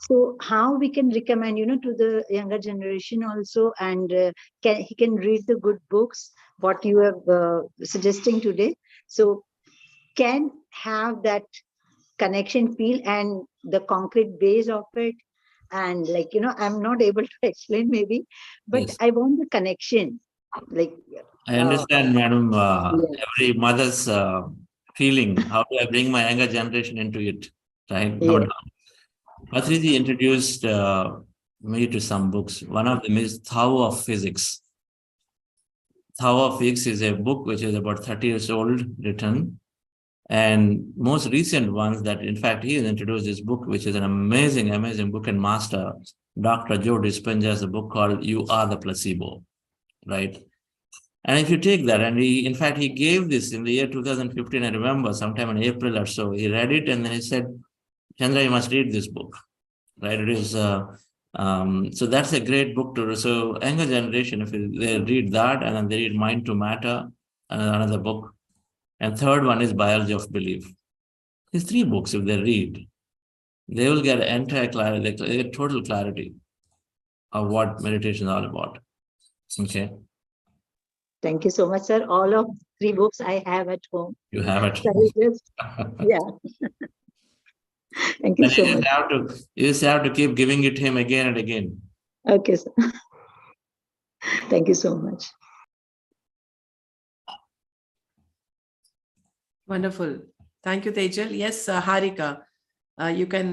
So how we can recommend, to the younger generation also, and he can read the good books, what you have suggesting today. So can have that connection feel and the concrete base of it. And I'm not able to explain maybe, but Yes. I want the connection. I understand, madam, yeah. every mother's feeling. How do I bring my younger generation into it? Right? No Yeah. doubt. Patriji introduced me to some books. One of them is Tao of Physics. Tao of Physics is a book which is about 30 years old, written. And most recent ones that, in fact, he has introduced this book, which is an amazing, amazing book and master. Dr. Joe Dispenza has a book called You Are the Placebo, right? And if you take that, and in fact, he gave this in the year 2015, I remember, sometime in April or so, he read it and then he said, Chandra, you must read this book, right? It is, so that's a great book to, so younger generation, if they read that and then they read Mind to Matter, another book. And third one is Biology of Belief. These three books, if they read, they will get entire clarity, they get total clarity of what meditation is all about. Okay. Thank you so much, sir. All of 3 books I have at home. You have it. So yeah. Thank you so much. You just have to keep giving it him again and again. Okay, sir. Thank you so much. Wonderful. Thank you, Tejal. Yes, Harika, you can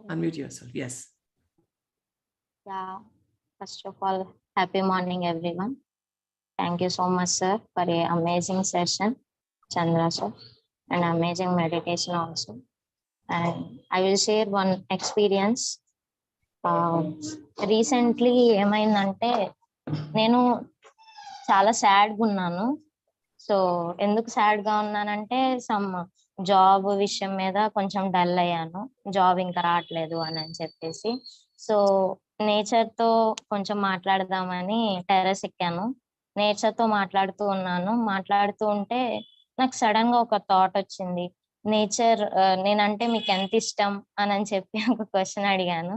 unmute yourself. Yes. Yeah, first of all, happy morning, everyone. Thank you so much, sir, for an amazing session, Chandra, sir, and amazing meditation also. And I will share one experience. Recently, ఏమైందంటే నేను చాలా సాడ్గా ఉన్నాను. So ఎందుకు సాడ్గా ఉన్నానంటే some job విషయం మీద కొంచెం dull అయ్యాను. జాబ్ ఇంకా రావట్లేదు అని చెప్పేసి. సో నేచర్తో కొంచెం మాట్లాడదామని టెర్రస్ ఎక్కాను. నేచర్తో మాట్లాడుతూ ఉన్నాను. మాట్లాడుతూ ఉంటే నాకు సడన్ గా ఒక థాట్ వచ్చింది. నేచర్ నేనంటే మీకు ఎంత ఇష్టం అని చెప్పి ఒక క్వశ్చన్ అడిగాను.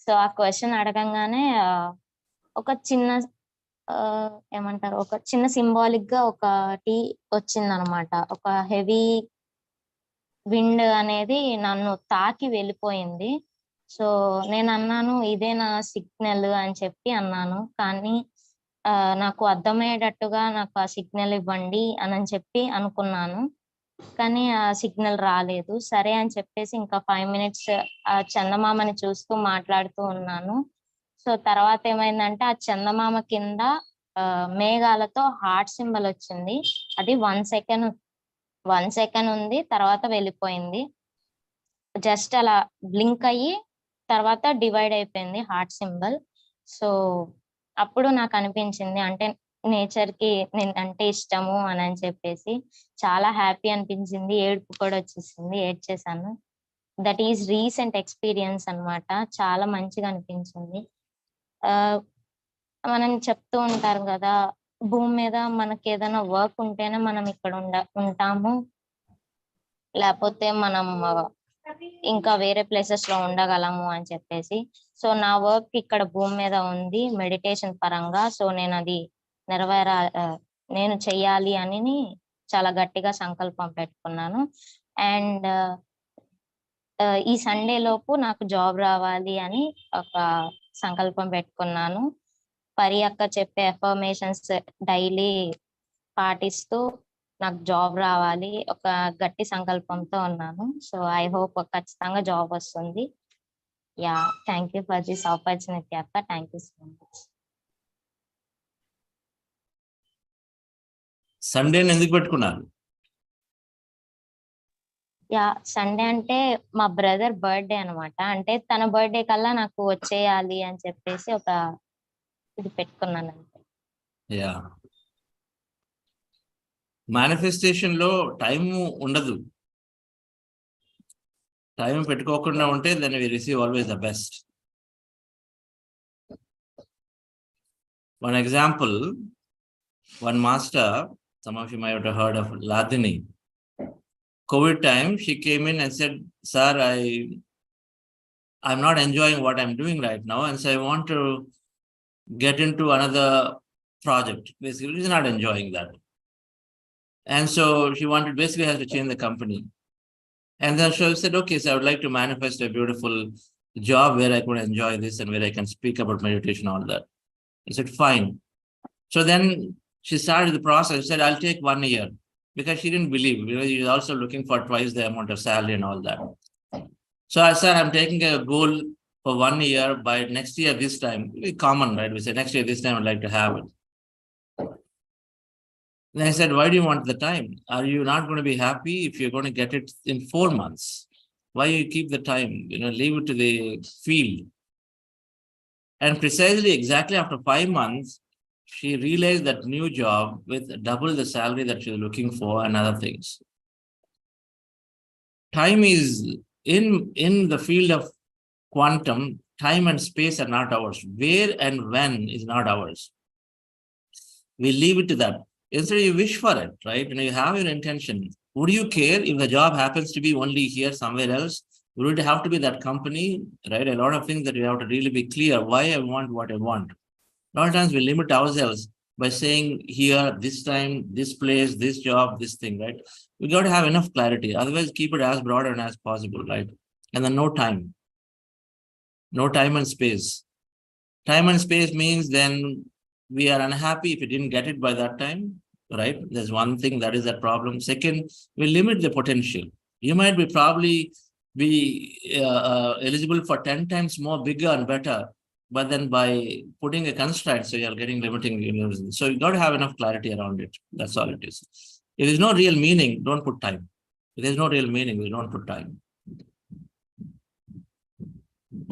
సో సో ఆ క్వశ్చన్ అడగంగానే ఒక చిన్న ఏమంటారు, ఒక చిన్న సింబాలిక్ గా ఒకటి వచ్చిందనమాట. ఒక హెవీ విండ్ అనేది నన్ను తాకి వెళ్ళిపోయింది. సో నేను అన్నాను, ఇదే నా సిగ్నల్ అని చెప్పి అన్నాను. కానీ నాకు అర్థమయ్యేటట్టుగా నాకు ఆ సిగ్నల్ ఇవ్వండి అని చెప్పి అనుకున్నాను. కానీ ఆ సిగ్నల్ రాలేదు. సరే అని చెప్పేసి ఇంకా 5 minutes ఆ చందమామని చూస్తూ మాట్లాడుతూ ఉన్నాను. సో తర్వాత ఏమైందంటే ఆ చందమామ కింద మేఘాలతో హార్ట్ సింబల్ వచ్చింది. అది 1 second ఉంది, తర్వాత వెళ్ళిపోయింది. జస్ట్ అలా బ్లింక్ అయ్యి తర్వాత డివైడ్ అయిపోయింది హార్ట్ సింబల్. సో అప్పుడు నాకు అనిపించింది, అంటే నేచర్ కి నేనంటే ఇష్టము అని చెప్పేసి చాలా హ్యాపీ అనిపించింది. ఏడుపు కూడా వచ్చేసింది, ఏడ్చేసాను. దట్ ఈస్ రీసెంట్ ఎక్స్పీరియన్స్ అన్నమాట. చాలా మంచిగా అనిపించింది. మనం చెప్తూ ఉంటారు కదా, భూమి మీద మనకి ఏదైనా వర్క్ ఉంటేనే మనం ఇక్కడ ఉంటాము, లేకపోతే మనం ఇంకా వేరే ప్లేసెస్ లో ఉండగలము అని చెప్పేసి. సో నా వర్క్ ఇక్కడ భూమి మీద ఉంది మెడిటేషన్ పరంగా. సో నేను అది నేను చెయ్యాలి అని చాలా గట్టిగా సంకల్పం పెట్టుకున్నాను. అండ్ ఈ సండే లోపు నాకు జాబ్ రావాలి అని ఒక సంకల్పం పెట్టుకున్నాను. పరి అక్క చెప్పే అఫర్మేషన్స్ డైలీ పాటిస్తూ నాకు జాబ్ రావాలి ఒక గట్టి సంకల్పంతో ఉన్నాను. సో ఐ హోప్ ఖచ్చితంగా జాబ్ వస్తుంది. Yeah, thank you for this opportunity అక్క. Thank you so much. సండేని ఎందుకు పెట్టుకున్నారు? యా, సండే అంటే మా బ్రదర్ బర్త్డే అనమాట. అంటే తన బర్త్డే కల్లా నాకు వచ్చేయాలి అని చెప్పేసి ఒక ఇది పెట్టుకున్నాను అంతే. యా, మేనిఫెస్టేషన్ లో టైం ఉండదు. టైం పెట్టుకోకుండా ఉంటే then we receive always the best. One example, one master, some of you might have heard of Ladini. COVID time, she came in and said, "Sir, I'm not enjoying what I'm doing right now, and so I want to get into another project." Basically, she's not enjoying that. And so she basically has to change the company. And then she said, "Okay, so I would like to manifest a beautiful job where I could enjoy this and where I can speak about meditation, all that." I said, "Fine." So then she started the process. She said, "I'll take 1 year," because she didn't believe. She was also looking for twice the amount of salary and all that. So I said, "I'm taking a goal for 1 year. By next year, this time," very common, right? We say, "Next year, this time, I'd like to have it." Then I said, "Why do you want the time? Are you not going to be happy if you're going to get it in 4 months? Why you keep the time? Leave it to the field." And precisely exactly after 5 months, she realized that new job with double the salary that she was looking for and other things. Time is in the field of quantum, time and space are not ours. Where and when is not ours. We leave it to that. Instead, you wish for it, right? You have your intention. Would you care if the job happens to be only here, somewhere else? Would it have to be that company, right? A lot of things that we have to really be clear why I want what I want. A lot of times we limit ourselves by saying here, this time, this place, this job, this thing, right? We got to have enough clarity. Otherwise, keep it as broad and as possible, right? And then no time and space. Time and space means then we are unhappy if we didn't get it by that time, right? There's one thing that is that problem. Second, we limit the potential. You might probably be eligible for 10 times more bigger and better, but then by putting a constraint, so you're getting limiting. So you got to have enough clarity around it. That's all it is. If there's no real meaning, don't put time. If there's no real meaning, we don't put time.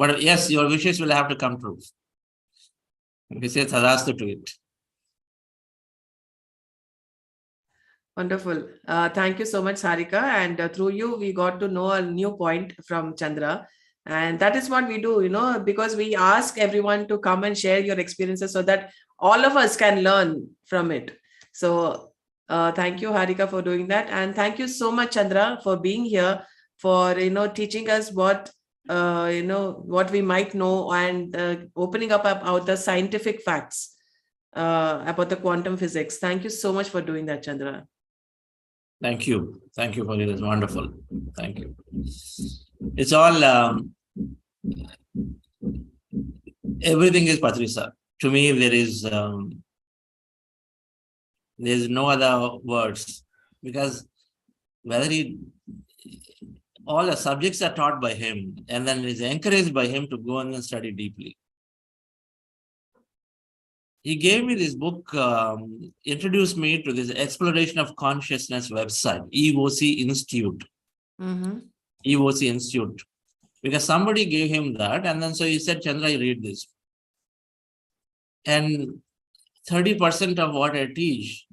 But yes, your wishes will have to come true. We say tadastu to it. Wonderful. Thank you so much, Sarika. And through you, we got to know a new point from Chandra. And that is what we do, because we ask everyone to come and share your experiences so that all of us can learn from it. So thank you, Harika, for doing that. And thank you so much, Chandra, for being here, for, teaching us what what we might know, and opening up about the scientific facts about the quantum physics. Thank you so much for doing that, Chandra. Thank you. Thank you for it. It's wonderful. Thank you. It's all, everything is Patri sir. To me, there's no other words, because whether all the subjects are taught by him, and then is encouraged by him to go and study deeply. He gave me this book, introduced me to this Exploration of Consciousness website, EOC Institute. EOC Institute. Because somebody gave him that, and then so he said, Chandra, read this. And 30% of what I teach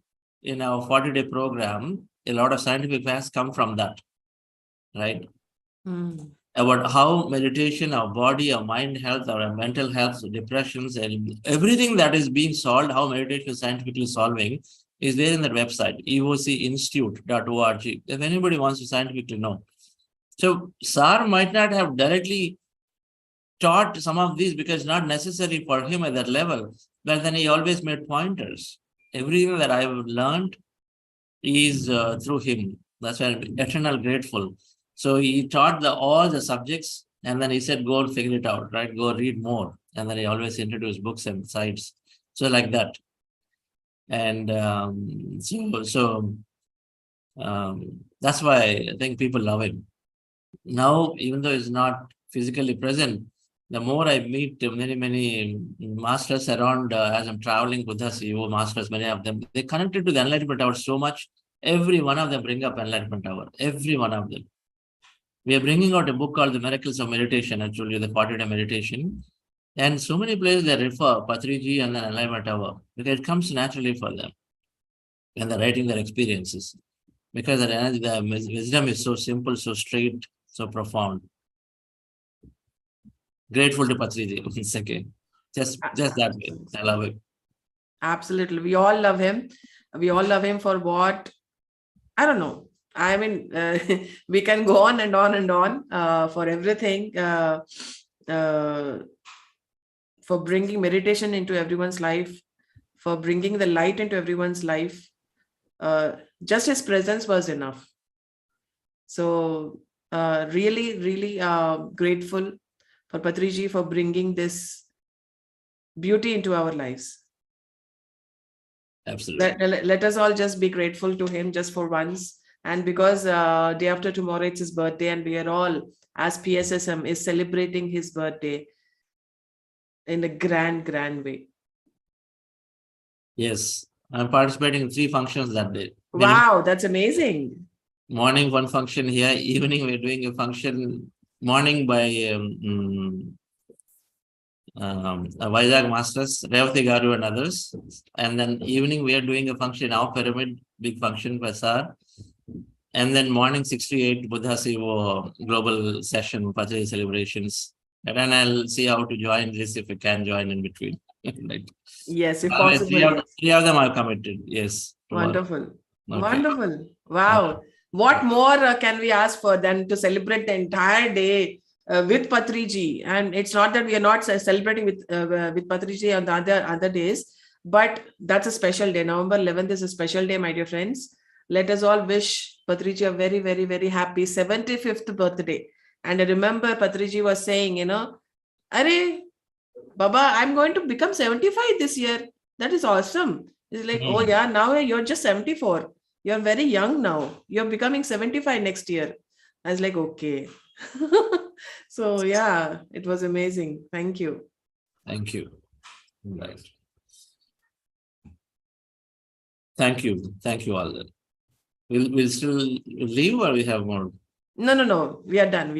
in our 40-day program, a lot of scientific facts come from that, right? About how meditation, our body, our mind health, our mental health, depressions, and everything that is being solved, how meditation is scientifically solving, is there in that website, eocinstitute.org, if anybody wants to scientifically know. So Sar might not have directly taught some of these because it's not necessary for him at that level, but then he always made pointers. Everything that I've learned is through him. That's why I'm eternal grateful. So he taught all the subjects, and then he said, go and figure it out, right? Go read more. And then he always introduced books and sites. So like that. And that's why I think people love him. Now, even though he's not physically present, the more I meet many masters around as I'm traveling with us, CEO masters, many of them, they connected to the Enlightenment Hour so much. Every one of them bring up Enlightenment Hour. Every one of them. We are bringing out a book called The Miracles of Meditation, actually, the 40-day meditation. And so many places they refer Patri and then Enlightenment Hour, because it comes naturally for them when they're writing their experiences. Because the wisdom is so simple, so straight, so profound. Grateful to Patri once again. Just that way. I love it. Absolutely. We all love him. We all love him for what? I don't know. I mean, we can go on and on and on for everything, for bringing meditation into everyone's life, for bringing the light into everyone's life. Just his presence was enough. So really, really grateful for Patri for bringing this beauty into our lives. Absolutely. Let us all just be grateful to him just for once. And because day after tomorrow it's his birthday, and we are all, as PSSM, is celebrating his birthday in a grand way. Yes, I'm participating in 3 functions that day. Wow, that's amazing. Morning, one function here. Evening, we're doing a function. Morning by S.W.A.G.G Masters, Revati Garu and others. And then evening, we are doing a function, our pyramid, big function by Sar. And then morning 6 to 8, Buddha Sivo global session, Patri celebrations. And then I'll see how to join this if I can join in between. Right. Yes, if possible. Three of them are committed. Yes. Wonderful. Okay. Wonderful. Wow. Okay. What more can we ask for than to celebrate the entire day with Patri? And it's not that we are not celebrating with Patri on the other days, but that's a special day. November 11th is a special day, my dear friends. Let us all wish Patri a very, very, very happy 75th birthday. And I remember Patri was saying, Are, Baba, I'm going to become 75 this year. That is awesome. It's like, oh yeah, now you're just 74. You're very young now. You're becoming 75 next year. I was like, okay. So yeah, it was amazing. Thank you. Thank you. Right. Thank you. Thank you all. We'll still leave, or we have more? No. We are done.